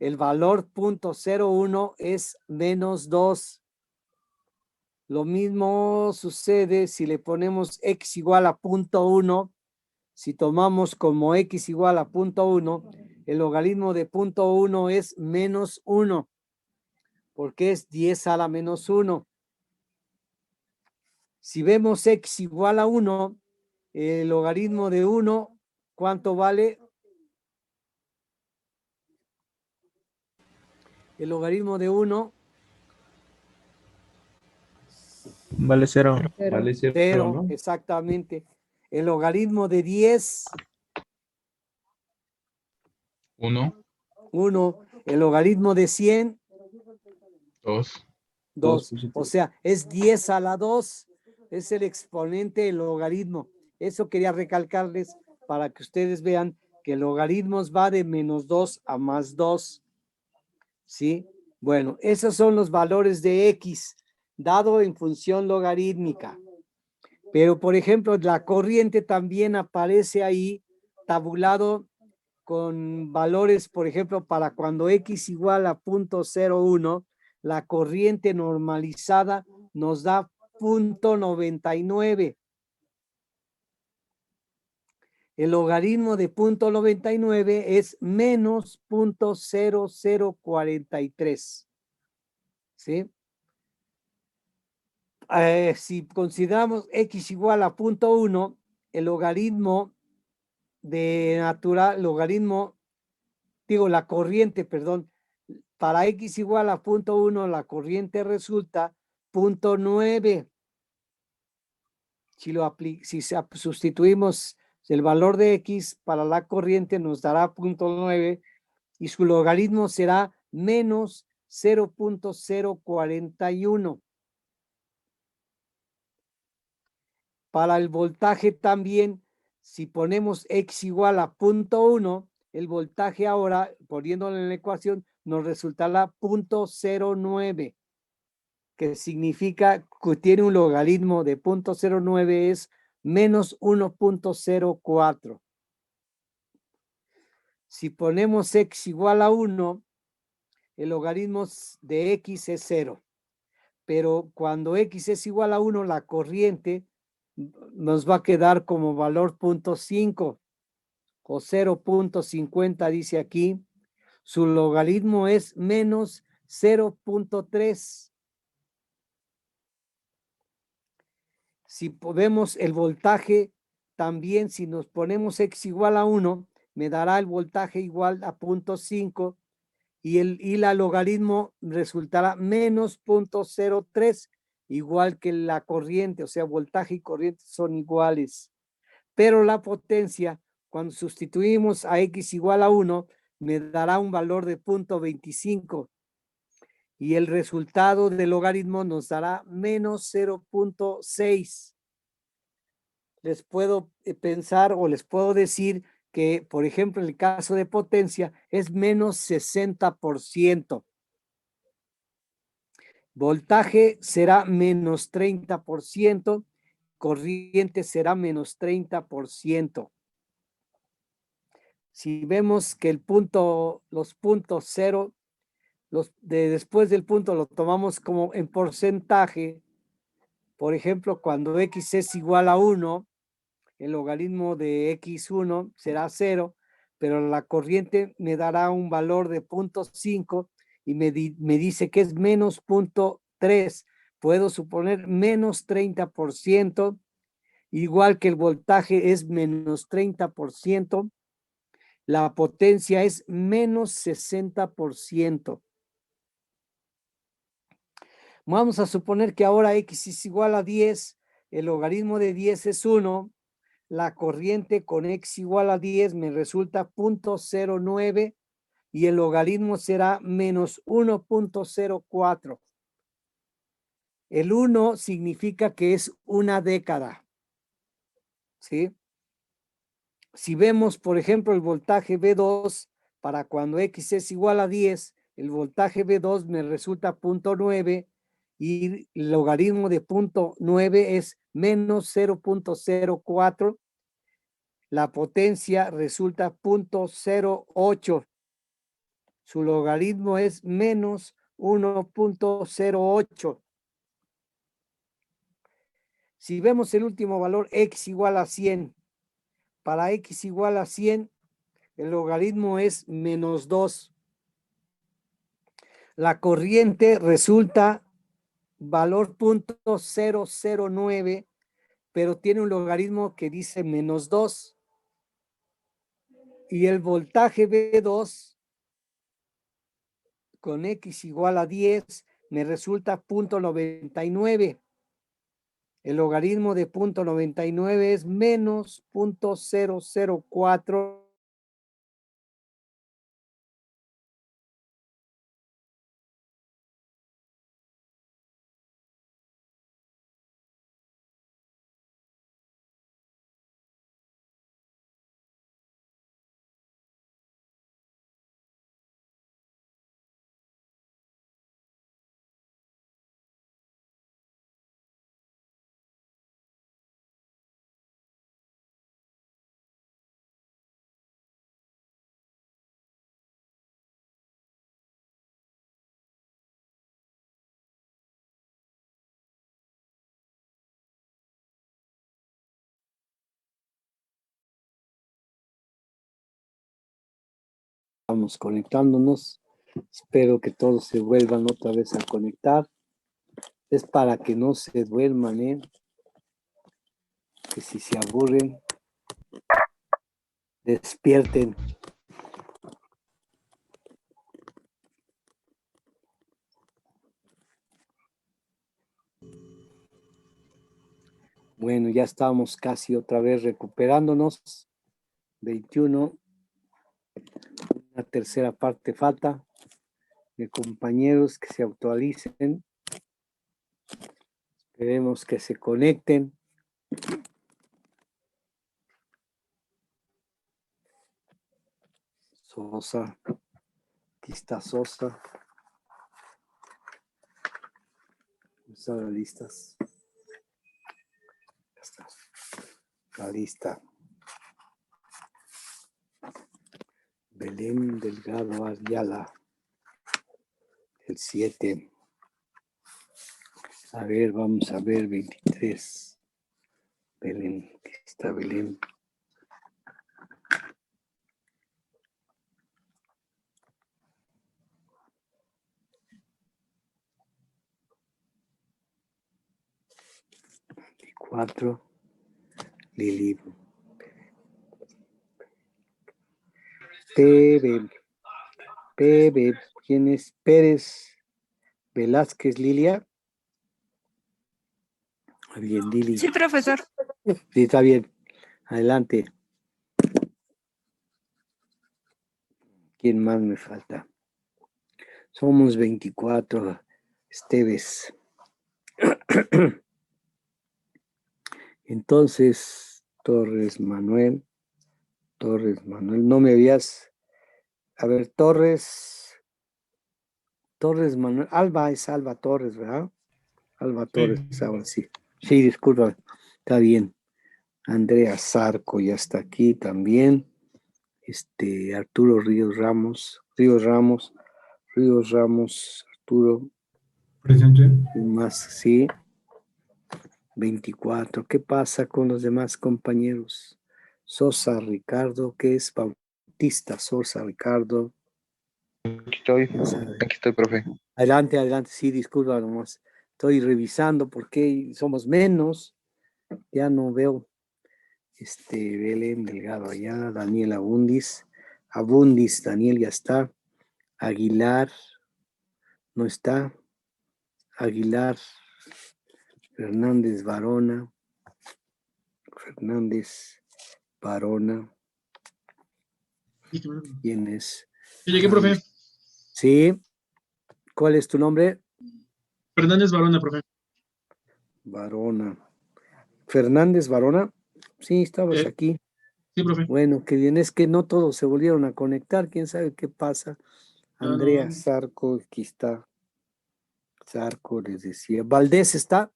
el valor 0.01 es menos 2. Lo mismo sucede si le ponemos x igual a 0.1. Si tomamos como x igual a 0.1, el logaritmo de 0.1 es menos 1, porque es 10 a la menos 1. Si vemos x igual a 1, el logaritmo de 1, ¿cuánto vale? El logaritmo de 1 Vale 0. Vale 0, ¿no? exactamente. El logaritmo de 10, 1, 1. El logaritmo de 100, 2. 2. O sea, es 10 a la 2. Es el exponente del logaritmo. Eso quería recalcarles para que ustedes vean que el logaritmo va de menos 2 a más 2. ¿Sí? Bueno, esos son los valores de X, dado en función logarítmica. Pero, por ejemplo, la corriente también aparece ahí tabulado con valores, por ejemplo, para cuando X igual a 0.01, la corriente normalizada nos da 0.99. El logaritmo de 0.99 es menos 0.0043. ¿Sí? Si consideramos X igual a 0.1, el logaritmo la corriente, perdón, para X igual a 0.1, la corriente resulta 0.9. Si sustituimos el valor de X para la corriente, nos dará 0.9 y su logaritmo será menos 0.041. Para el voltaje también, si ponemos X igual a 0.1, el voltaje ahora, poniéndolo en la ecuación, nos resultará 0.09, que significa que tiene un logaritmo de 0.09 es menos 1.04. Si ponemos X igual a 1, el logaritmo de X es 0. Pero cuando X es igual a 1, la corriente nos va a quedar como valor 0.5 o 0.50, dice aquí. Su logaritmo es menos 0.3. Si vemos el voltaje, también si nos ponemos X igual a 1, me dará el voltaje igual a 0.5 y la logaritmo resultará menos 0.03, igual que la corriente, o sea, voltaje y corriente son iguales. Pero la potencia, cuando sustituimos a X igual a 1, me dará un valor de 0.25 y el resultado del logaritmo nos dará menos 0.6. Les puedo pensar o les puedo decir que, por ejemplo, en el caso de potencia es menos 60%. Voltaje será menos 30%, corriente será menos 30%. Si vemos que los puntos 0, después del punto lo tomamos como en porcentaje, por ejemplo, cuando X es igual a 1, el logaritmo de X1 será 0, pero la corriente me dará un valor de 0.5 y me dice que es menos 0.3. Puedo suponer menos 30%, igual que el voltaje es menos 30%, la potencia es menos 60%. Vamos a suponer que ahora X es igual a 10, el logaritmo de 10 es 1, la corriente con X igual a 10 me resulta 0.09 y el logaritmo será menos 1.04. El 1 significa que es una década, ¿sí? Si vemos, por ejemplo, el voltaje V2, para cuando X es igual a 10, el voltaje V2 me resulta 0.9 y el logaritmo de 0.9 es menos 0.04. La potencia resulta 0.08. Su logaritmo es menos 1.08. Si vemos el último valor, X igual a 100. Para X igual a 100, el logaritmo es menos 2. La corriente resulta valor 0.009, pero tiene un logaritmo que dice menos 2. Y el voltaje V2 con X igual a 10 me resulta 0.99. El logaritmo de 0.99 es menos 0.004. estamos conectándonos. Espero que todos se vuelvan otra vez a conectar. Es para que no se duerman, que si se aburren, despierten. Bueno, ya estamos casi otra vez recuperándonos. 21. Una tercera parte falta de compañeros que se actualicen. Esperemos que se conecten. Sosa. Aquí está Sosa. Están las listas. Ya está. La lista. Belén Delgado Ayala. El 7. A ver, vamos a ver, 23. Belén, aquí está Belén. Cuatro. Lili. Pebe. ¿Quién es? Pérez Velázquez Lilia. Bien, Lili. Sí, profesor. Sí, está bien. Adelante. ¿Quién más me falta? Somos 24. Esteves. Entonces, Torres Manuel. No me habías. A ver, Torres Manuel. Alba es Alba Torres, ¿verdad? Alba Torres, ahora sí. Sí, disculpa. Está bien. Andrea Zarco ya está aquí también. Arturo Ríos Ramos, Arturo. Presente. Más, sí. 24. ¿Qué pasa con los demás compañeros? Sosa Ricardo, ¿qué es? Bautista Sosa Ricardo. Aquí estoy, profe. Adelante, sí, disculpa nomás. Estoy revisando porque somos menos. Ya no veo. Belén Delgado allá, Daniel Abundis, Daniel ya está. Aguilar, no está. Aguilar, Fernández Barona. ¿Quién es? Llegué, profe. Sí. ¿Cuál es tu nombre? Fernández Barona, profe. Barona. Fernández Barona. Sí, estabas aquí. Sí, profe. Bueno, que bien, es que no todos se volvieron a conectar. ¿Quién sabe qué pasa? Andrea Zarco, aquí está. Zarco, les decía. ¿Valdés está?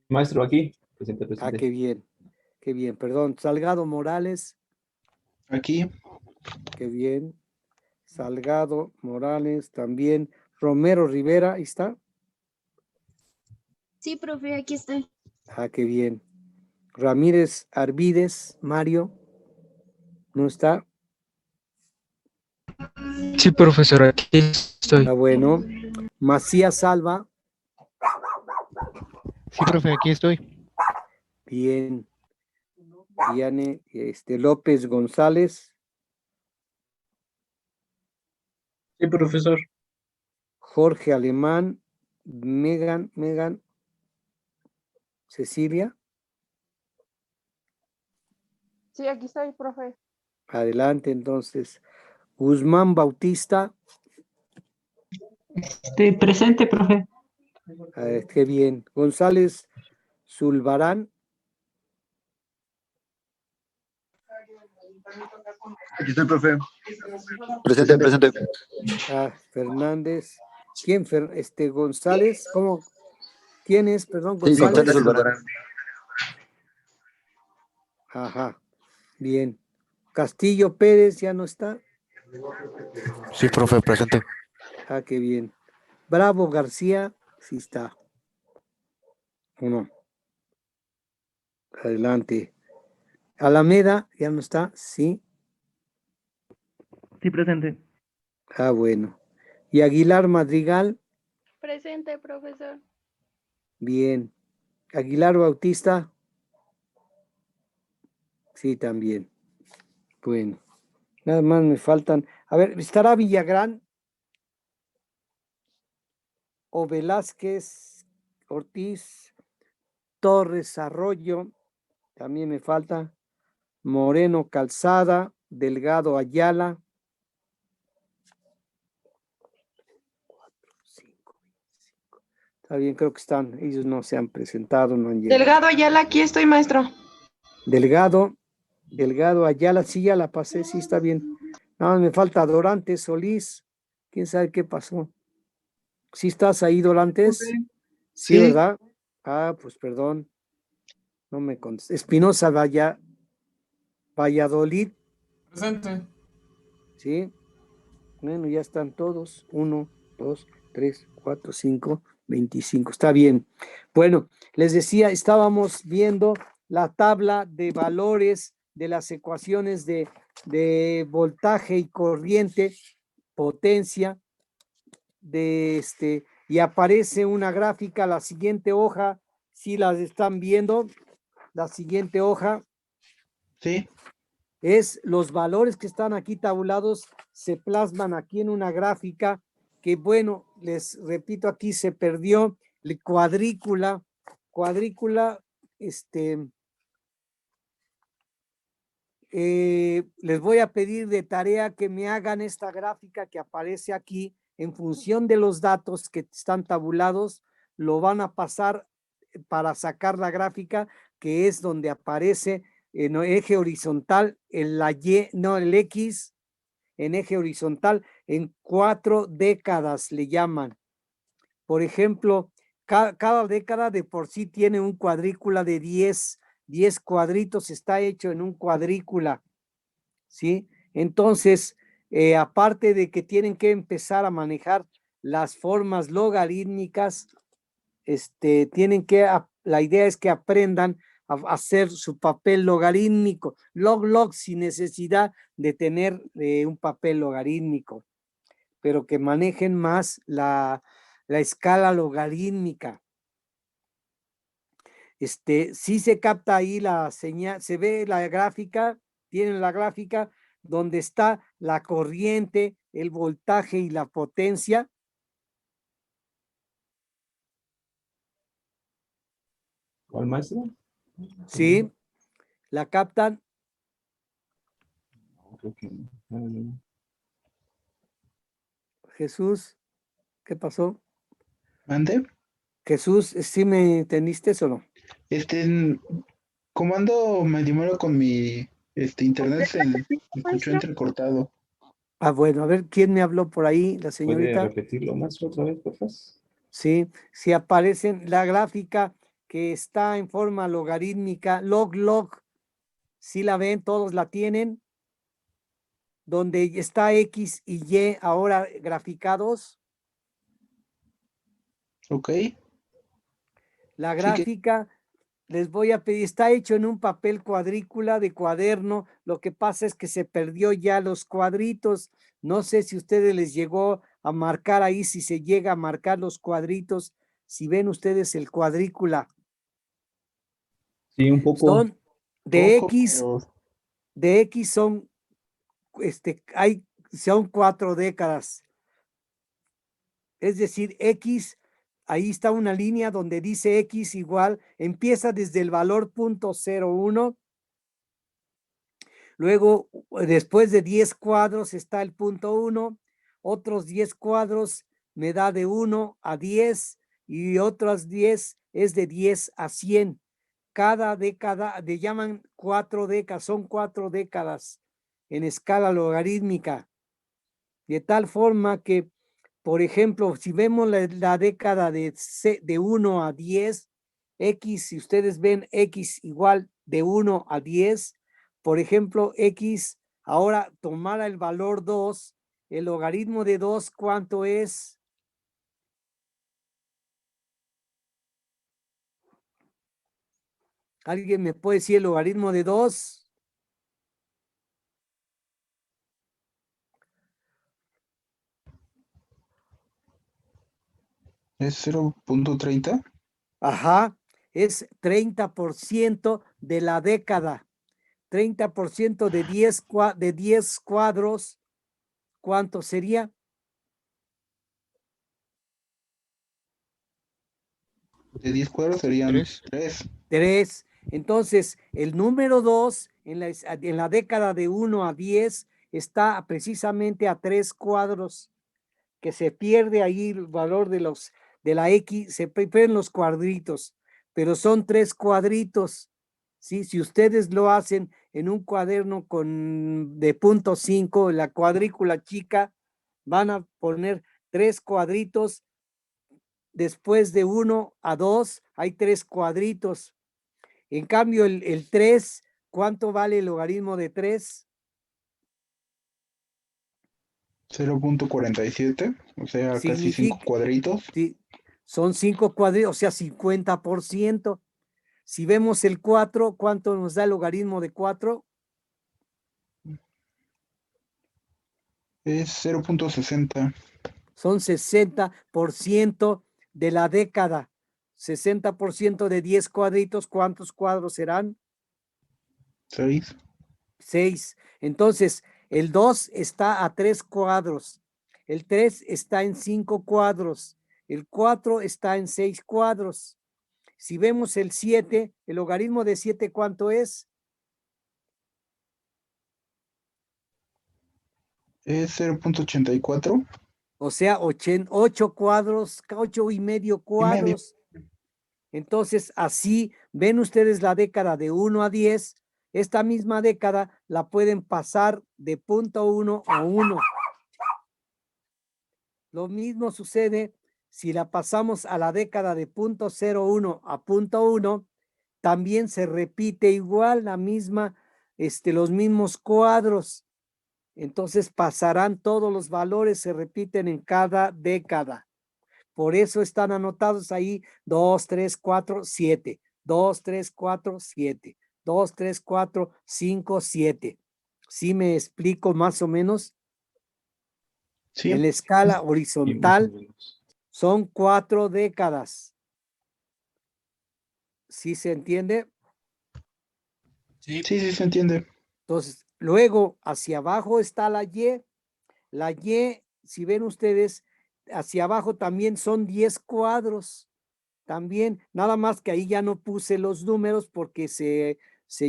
Maestro, aquí. Presente. Ah, qué bien, perdón. Salgado Morales. Aquí. Qué bien. Salgado Morales también. Romero Rivera, ¿ahí está? Sí, profe, aquí estoy. Ah, qué bien. Ramírez Arvides, Mario, ¿no está? Sí, profesor, aquí estoy. Ah, bueno. Macías Salva. Sí, profe, aquí estoy. Bien. Diane, López González. Sí, profesor. Jorge Alemán. Megan. Cecilia. Sí, aquí estoy, profe. Adelante, entonces. Guzmán Bautista. Presente, profe. Qué bien. González Zulbarán. Aquí estoy, profe. Presente. Fernández. ¿Quién? González. ¿Cómo? ¿Quién es? Perdón, Sí, González. Zulbarán. Ajá. Bien. Castillo Pérez ya no está. Sí, profe, presente. Ah, qué bien. Bravo García, sí está. Uno. Adelante. Alameda, ya no está, sí. Sí, presente. Ah, bueno. ¿Y Aguilar Madrigal? Presente, profesor. Bien. ¿Aguilar Bautista? Sí, también. Bueno. Nada más me faltan. A ver, ¿estará Villagrán o Velázquez, Ortiz, Torres Arroyo? También me falta. Moreno Calzada, Delgado Ayala. 4, 5, 5. Está bien, creo que están. Ellos no se han presentado, no han llegado. Delgado Ayala, aquí estoy, maestro. Delgado Ayala, sí, ya la pasé, sí, está bien. Nada más me falta Dorantes Solís. ¿Quién sabe qué pasó? ¿Sí estás ahí, Dorantes? Sí, Sí. ¿verdad? Ah, pues perdón. No me contesté. Espinosa Valladolid. Presente. Sí. Bueno, ya están todos. 1, 2, 3, 4, 5, 25. Está bien. Bueno, les decía, estábamos viendo la tabla de valores de las ecuaciones de voltaje y corriente, potencia, y aparece una gráfica, la siguiente hoja, si las están viendo, la siguiente hoja. Sí. Es los valores que están aquí tabulados, se plasman aquí en una gráfica que, bueno, les repito, aquí se perdió cuadrícula, les voy a pedir de tarea que me hagan esta gráfica que aparece aquí en función de los datos que están tabulados, lo van a pasar para sacar la gráfica, que es donde aparece en eje horizontal, el X en eje horizontal, en 4 décadas le llaman. Por ejemplo, cada década de por sí tiene un cuadrícula de 10 cuadritos, está hecho en un cuadrícula, ¿sí? Entonces, aparte de que tienen que empezar a manejar las formas logarítmicas, la idea es que aprendan a hacer su papel logarítmico, log, sin necesidad de tener un papel logarítmico, pero que manejen más la escala logarítmica. Sí se capta ahí la señal, se ve la gráfica, tienen la gráfica donde está la corriente, el voltaje y la potencia. ¿Cuál, maestro? Sí, la captan. Creo que no. Jesús, ¿qué pasó? ¿Mande? Jesús, ¿sí me entendiste o no? Como ando medio malo con mi internet, se escuchó entrecortado. Ah, bueno, a ver, ¿quién me habló por ahí? ¿La ¿Puede señorita? repetirlo, maestro, otra vez, por favor? Sí, si aparecen la gráfica que está en forma logarítmica, log, si la ven, todos la tienen, donde está X y Y ahora graficados. Ok. La Sí que gráfica, les voy a pedir, está hecho en un papel cuadrícula de cuaderno, lo que pasa es que se perdió ya los cuadritos, no sé si ustedes les llegó a marcar ahí, si se llega a marcar los cuadritos, si ven ustedes el cuadrícula. Sí, un poco. Son de poco, X son, son 4 décadas. Es decir, X, ahí está una línea donde dice X igual, empieza desde el valor 0.01, luego después de 10 cuadros está el punto 1, otros 10 cuadros me da de 1 a 10 y otros 10 es de 10 a 100. Cada década, le llaman 4 décadas, son 4 décadas en escala logarítmica, de tal forma que, por ejemplo, si vemos la década de 1 a 10, X, si ustedes ven X igual de 1 a 10, por ejemplo, X ahora tomara el valor 2, el logaritmo de 2, ¿cuánto es? ¿Alguien me puede decir el logaritmo de 2? ¿Es 0.30? Ajá, es 30% de la década. 30% de 10 cuadros, ¿cuánto sería? De 10 cuadros serían 3. 3. 3. Entonces, el número 2 en la década de 1 a 10 está precisamente a 3 cuadros, que se pierde ahí el valor de la X, se pierden los cuadritos, pero son 3 cuadritos. ¿Sí? Si ustedes lo hacen en un cuaderno de punto 5, la cuadrícula chica, van a poner 3 cuadritos. Después de 1 a 2 hay 3 cuadritos. En cambio, el 3, ¿cuánto vale el logaritmo de 3? 0.47, o sea, casi 5 Significa, cuadritos. sí, son 5 cuadritos, o sea, 50%. Si vemos el 4, ¿cuánto nos da el logaritmo de 4? Es 0.60. Son 60% de la década. 60% de 10 cuadritos, ¿cuántos cuadros serán? 6. 6. Entonces, el 2 está a 3 cuadros. El 3 está en 5 cuadros. El 4 está en 6 cuadros. Si vemos el 7, el logaritmo de 7, ¿cuánto es? Es 0.84. O sea, 8 cuadros, 8,5 cuadros. Entonces, así ven ustedes la década de 1 a 10. Esta misma década la pueden pasar de punto 1 a 1. Lo mismo sucede si la pasamos a la década de punto 01 a punto 1, también se repite igual la misma, los mismos cuadros. Entonces pasarán todos los valores, se repiten en cada década. Por eso están anotados ahí 2, 3, 4, 7, 2, 3, 4, 7, 2, 3, 4, 5, 7. ¿Sí me explico más o menos? Sí. En la escala horizontal son 4 décadas. ¿Sí se entiende? Sí, sí se entiende. Entonces, luego hacia abajo está la Y. La Y, si ven ustedes, hacia abajo también son 10 cuadros. También, nada más que ahí ya no puse los números porque se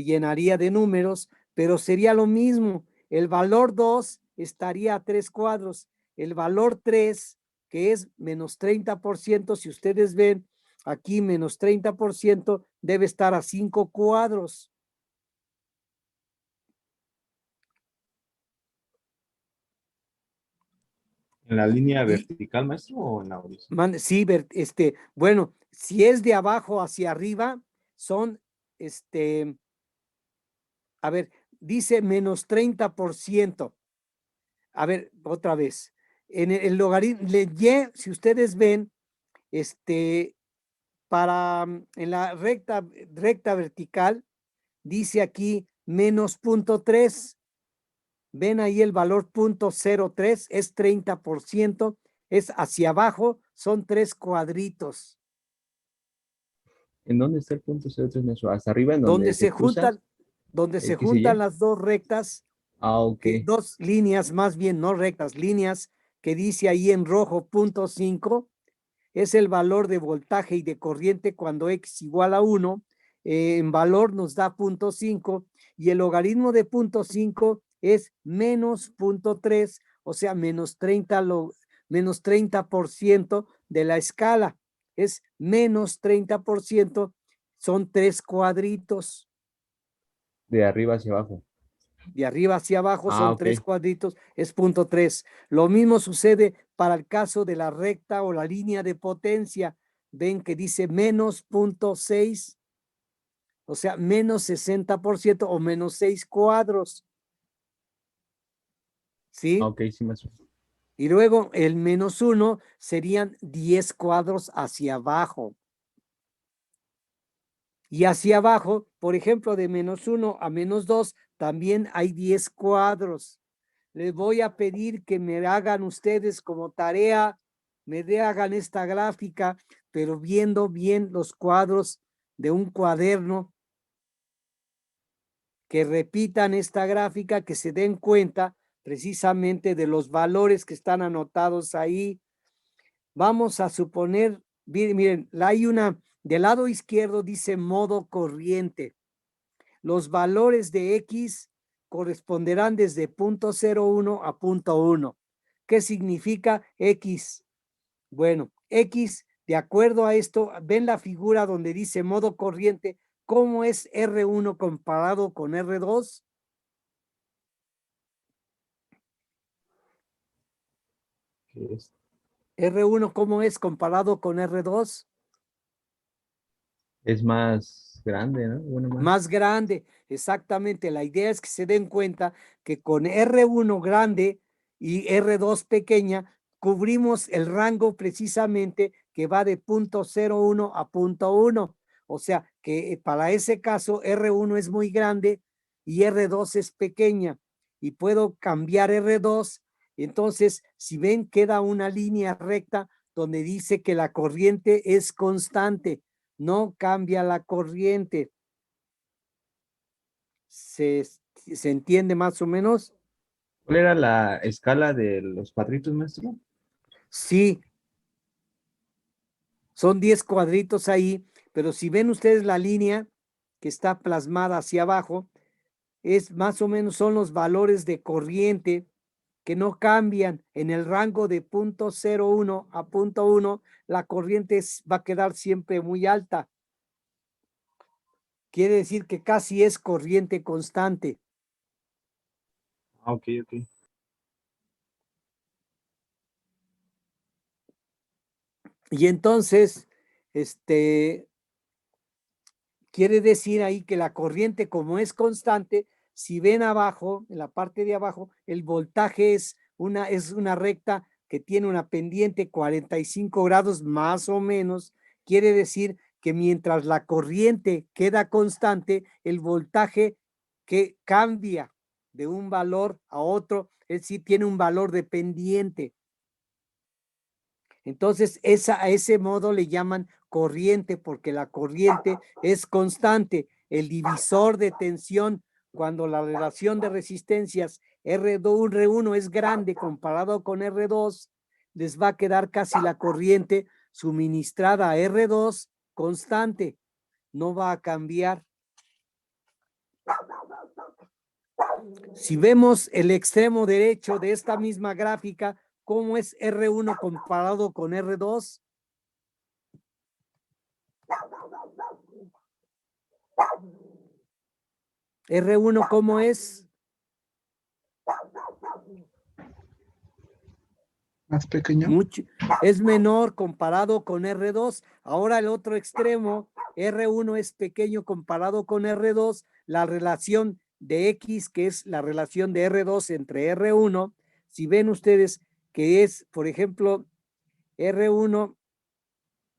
llenaría de números, pero sería lo mismo. El valor 2 estaría a 3 cuadros. El valor 3, que es menos 30%, si ustedes ven aquí menos 30%, debe estar a 5 cuadros. ¿En la línea vertical, maestro, o en la horizontal? Sí, bueno, si es de abajo hacia arriba, son, a ver, dice menos 30%. A ver, otra vez. En el logaritmo, Y, si ustedes ven, en la recta vertical, dice aquí menos 0.3. Ven ahí el valor 0.03, es 30%, es hacia abajo, son 3 cuadritos. ¿En dónde está el punto 03, maestro? ¿Hasta arriba, en Donde donde se cruza juntan las dos rectas, ok. dos líneas, más bien, no rectas, líneas, que dice ahí en rojo 0.5, es el valor de voltaje y de corriente cuando X igual a 1, en valor nos da 0.5, y el logaritmo de 0.5 es menos 0.3, o sea, menos 30% de la escala, es menos 30%, son 3 cuadritos. De arriba hacia abajo. De arriba hacia abajo son ok. 3 cuadritos, es 0.3. Lo mismo sucede para el caso de la recta o la línea de potencia. Ven que dice menos 0.6, o sea, menos 60% o menos 6 cuadros. ¿Sí? Ok, sí, maestro. Y luego el menos 1 serían 10 cuadros hacia abajo. Y hacia abajo, por ejemplo, de menos 1 a menos 2, también hay 10 cuadros. Les voy a pedir que me hagan ustedes como tarea hagan esta gráfica, pero viendo bien los cuadros de un cuaderno, que repitan esta gráfica, que se den cuenta precisamente de los valores que están anotados ahí. Vamos a suponer, miren, hay una, del lado izquierdo dice modo corriente. Los valores de X corresponderán desde punto 0,1 a punto 1. ¿Qué significa X? Bueno, X, de acuerdo a esto, ven la figura donde dice modo corriente, ¿cómo es R1 comparado con R2? ¿Qué es? R1, ¿cómo es comparado con R2? Es más grande, ¿no? Bueno, Más grande, exactamente. La idea es que se den cuenta que con R1 grande y R2 pequeña, cubrimos el rango precisamente que va de punto 0,1 a punto 1. O sea, que para ese caso R1 es muy grande y R2 es pequeña. Y puedo cambiar R2. Entonces, si ven, queda una línea recta donde dice que la corriente es constante. No cambia la corriente. ¿Se entiende más o menos? ¿Cuál era la escala de los cuadritos, maestro? Sí. Son 10 cuadritos ahí, pero si ven ustedes la línea que está plasmada hacia abajo, es más o menos son los valores de corriente que no cambian en el rango de punto 0,1 a punto 1, la corriente va a quedar siempre muy alta. Quiere decir que casi es corriente constante. Ah, ok, ok. Y entonces, quiere decir ahí que la corriente, como es constante, si ven abajo, en la parte de abajo, el voltaje es una recta que tiene una pendiente 45 grados más o menos. Quiere decir que mientras la corriente queda constante, el voltaje que cambia de un valor a otro, es decir, tiene un valor dependiente. Entonces, a ese modo le llaman corriente, porque la corriente es constante. El divisor de tensión, cuando la relación de resistencias R1 es grande comparado con R2, les va a quedar casi la corriente suministrada a R2 constante. No va a cambiar. Si vemos el extremo derecho de esta misma gráfica, ¿cómo es R1 comparado con R2? R1, ¿cómo es? Más pequeño. Es menor comparado con R2. Ahora el otro extremo, R1 es pequeño comparado con R2. La relación de X, que es la relación de R2 entre R1, si ven ustedes que es, por ejemplo, R1,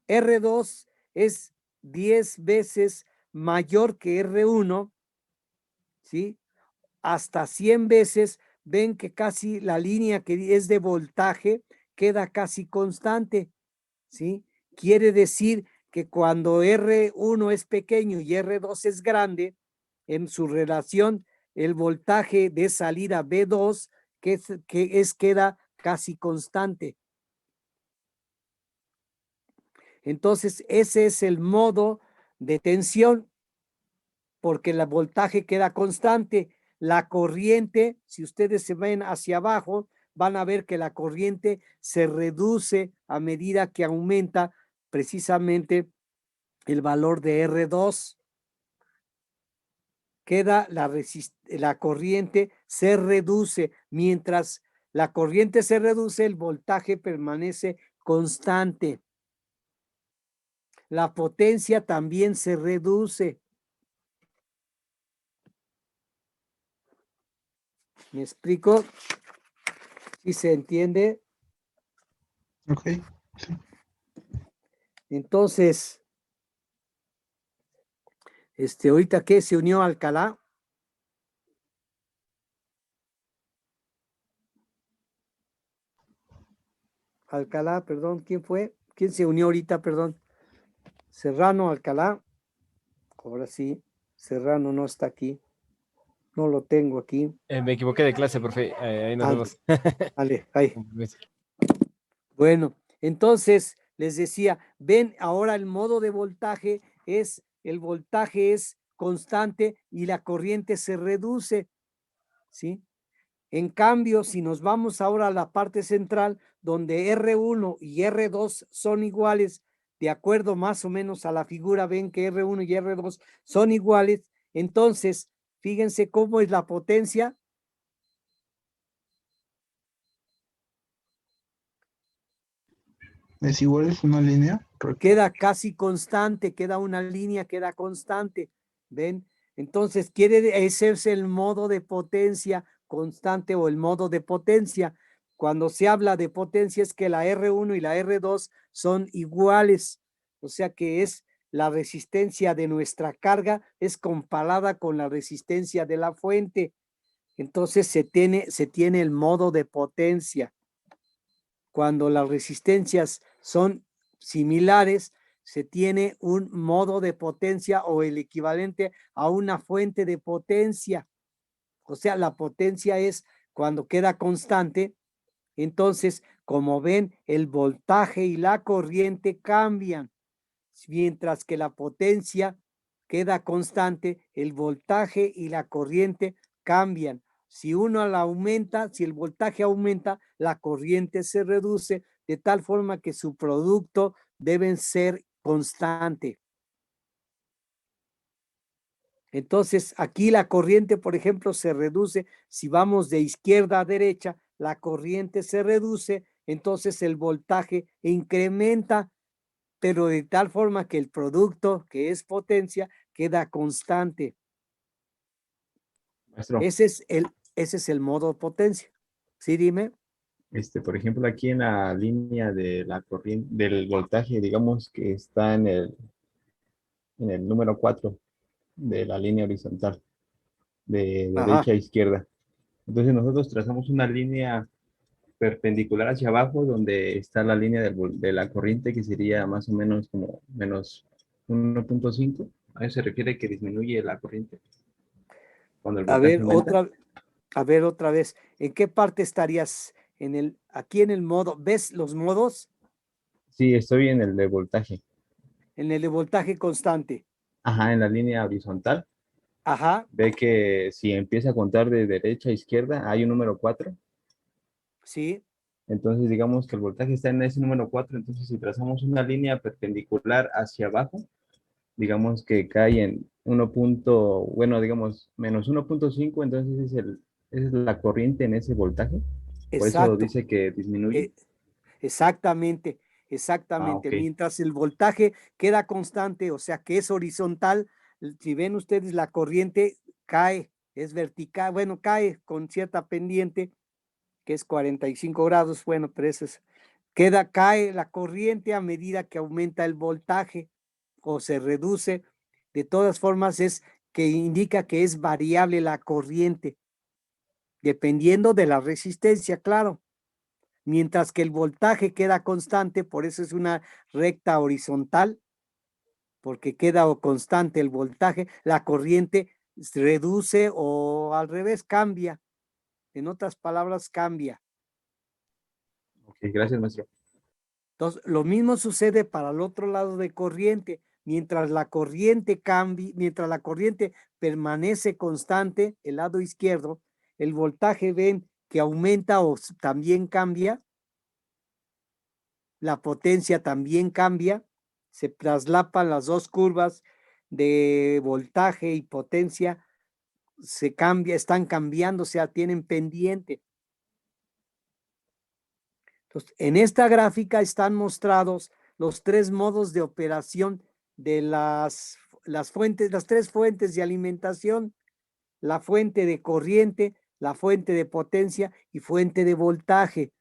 R2 es 10 veces mayor que R1, ¿sí? Hasta 100 veces, ven que casi la línea que es de voltaje queda casi constante, ¿sí? Quiere decir que cuando R1 es pequeño y R2 es grande, en su relación, el voltaje de salida B2 queda casi constante. Entonces, ese es el modo de tensión, porque el voltaje queda constante. La corriente, si ustedes se ven hacia abajo, van a ver que la corriente se reduce a medida que aumenta precisamente el valor de R2. Queda la corriente se reduce. Mientras la corriente se reduce, el voltaje permanece constante. La potencia también se reduce. ¿Me explico? ¿Sí se entiende? Ok. Sí. Entonces, ahorita que se unió Alcalá. Alcalá, perdón, ¿quién fue? ¿Quién se unió ahorita, perdón? Serrano, Alcalá. Ahora sí, Serrano no está aquí. No lo tengo aquí. Me equivoqué de clase, profe. Ahí nos vemos. Vale, ahí. Bueno, entonces les decía, ven, ahora el modo de voltaje es, el voltaje es constante y la corriente se reduce, ¿sí? En cambio, si nos vamos ahora a la parte central, donde R1 y R2 son iguales, de acuerdo más o menos a la figura, ven que R1 y R2 son iguales, entonces, fíjense cómo es la potencia. ¿Es igual? ¿Es una línea? Queda casi constante, queda una línea, queda constante, ¿ven? Entonces, ese es el modo de potencia constante o el modo de potencia. Cuando se habla de potencia es que la R1 y la R2 son iguales, o sea que es la resistencia de nuestra carga es comparada con la resistencia de la fuente. Entonces se tiene el modo de potencia. Cuando las resistencias son similares, se tiene un modo de potencia o el equivalente a una fuente de potencia. O sea, la potencia es cuando queda constante. Entonces, como ven, el voltaje y la corriente cambian. Mientras que la potencia queda constante, el voltaje y la corriente cambian. Si uno la aumenta, si el voltaje aumenta, la corriente se reduce de tal forma que su producto debe ser constante. Entonces, aquí la corriente, por ejemplo, se reduce. Si vamos de izquierda a derecha, la corriente se reduce, entonces el voltaje incrementa, pero de tal forma que el producto, que es potencia, queda constante. Maestro. Ese es el modo potencia. ¿Sí, dime? Por ejemplo, aquí en la línea de la corriente, del voltaje, digamos que está en el número 4 de la línea horizontal, de derecha a izquierda. Entonces nosotros trazamos una línea perpendicular hacia abajo, donde está la línea de la corriente, que sería más o menos como menos 1.5. ¿A eso se refiere que disminuye la corriente? Cuando el voltaje aumenta. A ver otra vez, ¿en qué parte estarías? Aquí en el modo, ¿ves los modos? Sí, estoy en el de voltaje. En el de voltaje constante. Ajá, en la línea horizontal. Ajá. Ve que si empieza a contar de derecha a izquierda, hay un número 4. Sí. Entonces, digamos que el voltaje está en ese número 4. Entonces, si trazamos una línea perpendicular hacia abajo, digamos que cae en digamos, menos 1.5. Entonces, es la corriente en ese voltaje. Por eso dice que disminuye. Exactamente. Okay. Mientras el voltaje queda constante, o sea que es horizontal, si ven ustedes la corriente cae, es vertical, bueno, cae con cierta pendiente, que es 45 grados, bueno, pero eso es, cae la corriente a medida que aumenta el voltaje o se reduce. De todas formas, es que indica que es variable la corriente, dependiendo de la resistencia, claro. Mientras que el voltaje queda constante, por eso es una recta horizontal, porque queda constante el voltaje, la corriente se reduce o al revés cambia. En otras palabras, cambia. Ok, gracias, maestro. Entonces, lo mismo sucede para el otro lado de corriente. Mientras la corriente cambie, mientras la corriente permanece constante, el lado izquierdo, el voltaje ven que aumenta o también cambia, la potencia también cambia, se traslapan las dos curvas de voltaje y potencia, están cambiando, o sea, tienen pendiente. Entonces, en esta gráfica están mostrados los tres modos de operación de las tres fuentes de alimentación: la fuente de corriente, la fuente de potencia y fuente de voltaje.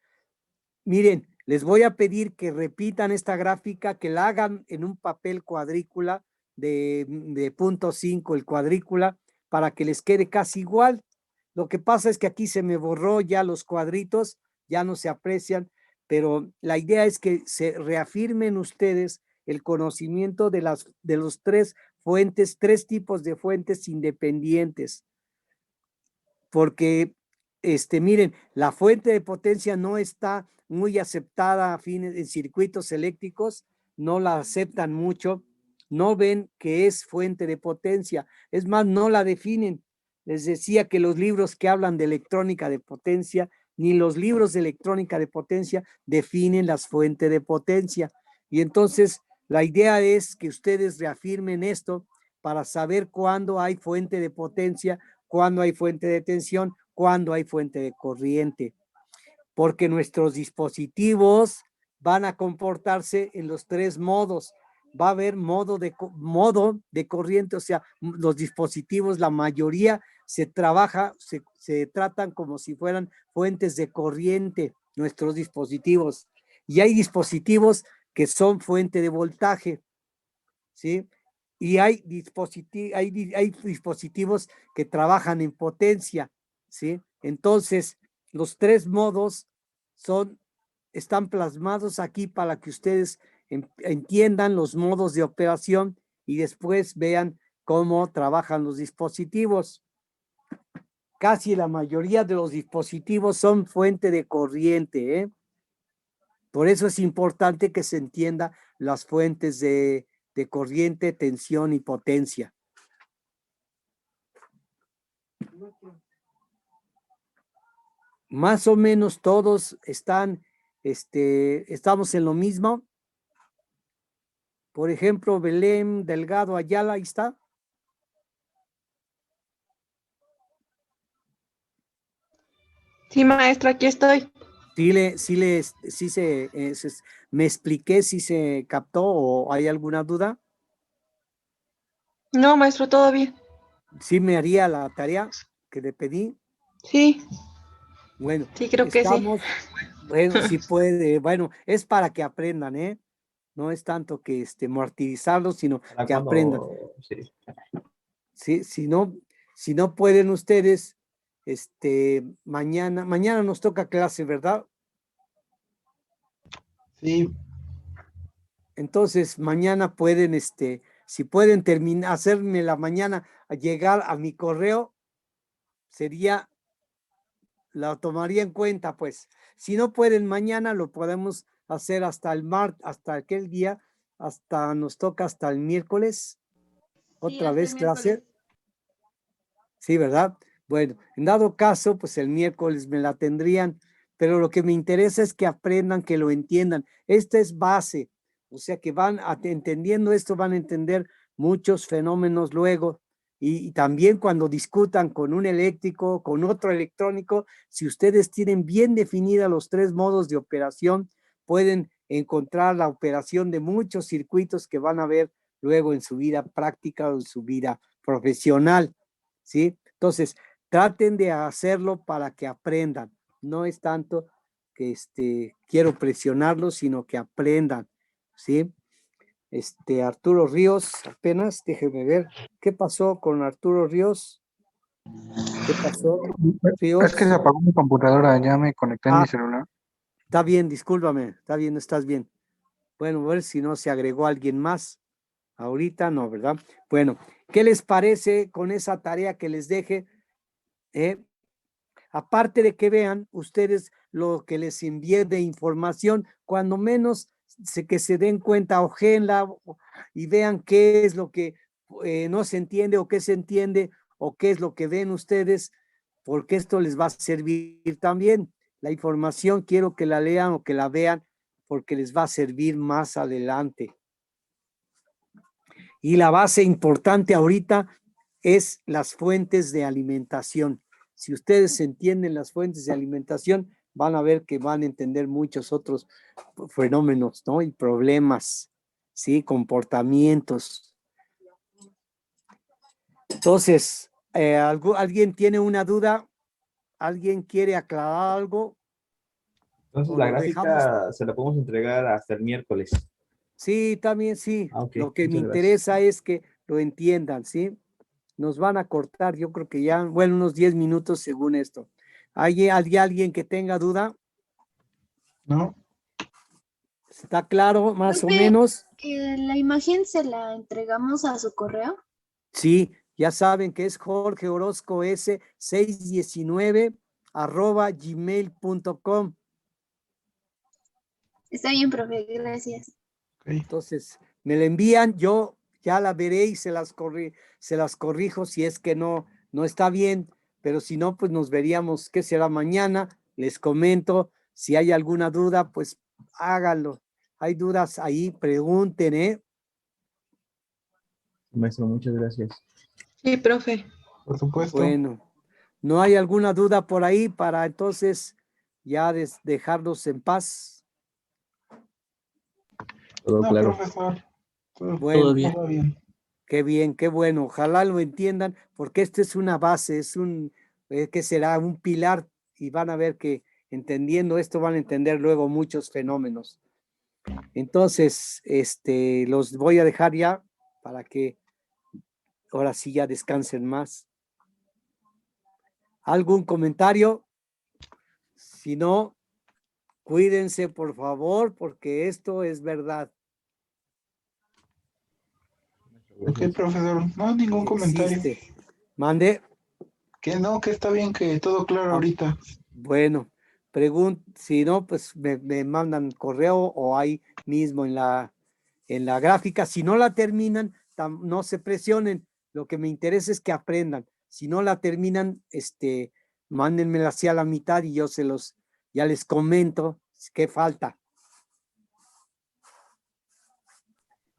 Miren, les voy a pedir que repitan esta gráfica, que la hagan en un papel cuadrícula de .5, el cuadrícula, para que les quede casi igual. Lo que pasa es que aquí se me borró ya los cuadritos, ya no se aprecian, pero la idea es que se reafirmen ustedes el conocimiento de los tres fuentes, tres tipos de fuentes independientes, porque miren, la fuente de potencia no está muy aceptada en circuitos eléctricos, no la aceptan mucho, no ven que es fuente de potencia, es más, no la definen. Les decía que los libros que hablan de electrónica de potencia, ni los libros de electrónica de potencia definen las fuentes de potencia. Y entonces la idea es que ustedes reafirmen esto para saber cuándo hay fuente de potencia, cuándo hay fuente de tensión, cuándo hay fuente de corriente. Porque nuestros dispositivos van a comportarse en los tres modos. Va a haber modo de corriente, o sea, los dispositivos, la mayoría se tratan como si fueran fuentes de corriente, nuestros dispositivos. Y hay dispositivos que son fuente de voltaje, ¿sí? Y hay dispositivos que trabajan en potencia, ¿sí? Entonces, los tres modos están plasmados aquí para que ustedes entiendan los modos de operación y después vean cómo trabajan los dispositivos. Casi la mayoría de los dispositivos son fuente de corriente, ¿eh? Por eso es importante que se entienda las fuentes de corriente, tensión y potencia. Más o menos todos estamos en lo mismo. Por ejemplo, Belén Delgado Ayala, ahí está. Sí, maestro, aquí estoy. ¿Me expliqué si se captó o hay alguna duda? No, maestro, todo bien. ¿Sí me haría la tarea que le pedí? Sí. Bueno, sí, creo que sí. Bueno, sí puede, bueno, es para que aprendan, ¿eh? No es tanto que martirizarlos, sino que aprendan. Sí, si no pueden ustedes, mañana nos toca clase, ¿verdad? Sí. Entonces, mañana pueden, si pueden hacerme la mañana llegar a mi correo, la tomaría en cuenta, pues. Si no pueden mañana, lo podemos hacer hasta hasta aquel día, nos toca hasta el miércoles. Otra vez clase. Sí, ¿verdad? Bueno, en dado caso, pues el miércoles me la tendrían, pero lo que me interesa es que aprendan, que lo entiendan. Esta es base, o sea que entendiendo esto, van a entender muchos fenómenos luego. Y también cuando discutan con un eléctrico, con otro electrónico, si ustedes tienen bien definida los tres modos de operación, pueden encontrar la operación de muchos circuitos que van a ver luego en su vida práctica o en su vida profesional, ¿sí? Entonces, traten de hacerlo para que aprendan. No es tanto que quiero presionarlos, sino que aprendan, ¿sí? Arturo Ríos, apenas, déjeme ver, ¿qué pasó con Arturo Ríos? ¿Qué pasó, Ríos? Es que se apagó mi computadora, ya me conecté en mi celular. Está bien, discúlpame, está bien, estás bien. Bueno, a ver si no se agregó alguien más. Ahorita no, ¿verdad? Bueno, ¿qué les parece con esa tarea que les deje? Aparte de que vean ustedes lo que les envíe de información, cuando menos que se den cuenta, ojéenla y vean qué es lo que no se entiende o qué se entiende o qué es lo que ven ustedes, porque esto les va a servir también. La información quiero que la lean o que la vean porque les va a servir más adelante. Y la base importante ahorita es las fuentes de alimentación. Si ustedes entienden las fuentes de alimentación, van a ver que van a entender muchos otros fenómenos, ¿no? Y problemas, ¿sí? Comportamientos. Entonces, ¿alguien tiene una duda? ¿Alguien quiere aclarar algo? Entonces la gráfica se la podemos entregar hasta el miércoles. Sí, también sí. Okay, lo que me gracias. interesa es que lo entiendan, ¿sí? Nos van a cortar, yo creo que ya, bueno, unos 10 minutos según esto. ¿Hay alguien que tenga duda? No. ¿Está claro más o Profe, menos? ¿La imagen se la entregamos a su correo? Sí, ya saben que es Jorge Orozco S 619 @gmail.com. Está bien, profe, gracias. Entonces, me la envían, yo ya la veré y se las corrijo si es que no está bien, pero si no, pues nos veríamos, ¿qué será mañana? Les comento, si hay alguna duda, pues háganlo. Hay dudas ahí, pregunten, ¿eh? Maestro, muchas gracias. Sí, profe. Por supuesto. Bueno, ¿no hay alguna duda por ahí para entonces ya dejarlos en paz? Todo No, claro. profesor. Bueno, Todo bien. Todo bien. qué bien, qué bueno. Ojalá lo entiendan, porque esto es una base, es ¿qué será? Un pilar, y van a ver que entendiendo esto van a entender luego muchos fenómenos. Entonces, los voy a dejar ya para que ahora sí ya descansen más. ¿Algún comentario? Si no, cuídense por favor, porque esto es verdad. Ok, profesor. No, ningún comentario. Existe. Mande. Que no, que está bien, que todo claro ahorita. Bueno, si no, pues me mandan correo o ahí mismo en la gráfica. Si no la terminan, no se presionen. Lo que me interesa es que aprendan. Si no la terminan, mándenmela así a la mitad y yo ya les comento qué falta.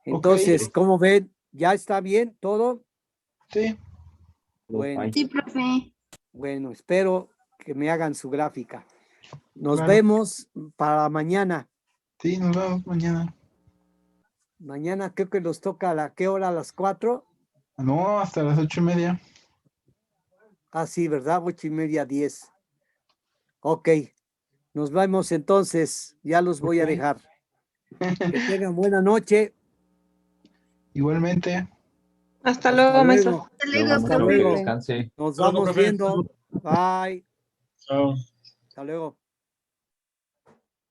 Entonces, ¿cómo ven? ¿Ya está bien todo? Sí. Bueno. Sí, profe. Bueno, espero que me hagan su gráfica. Nos Claro. vemos para mañana. Sí, nos vemos mañana. Mañana creo que nos toca ¿qué hora? ¿A las 4? No, hasta las 8:30. Ah, sí, ¿verdad? 8:30, 10. Ok. Nos vemos entonces. Ya los voy a dejar. Que tengan buena noche. Igualmente. Hasta luego, maestro. Hasta luego, Hasta profe. luego. Descanse. Nos Hasta luego, vamos profe. viendo. Bye. Chao. Hasta luego.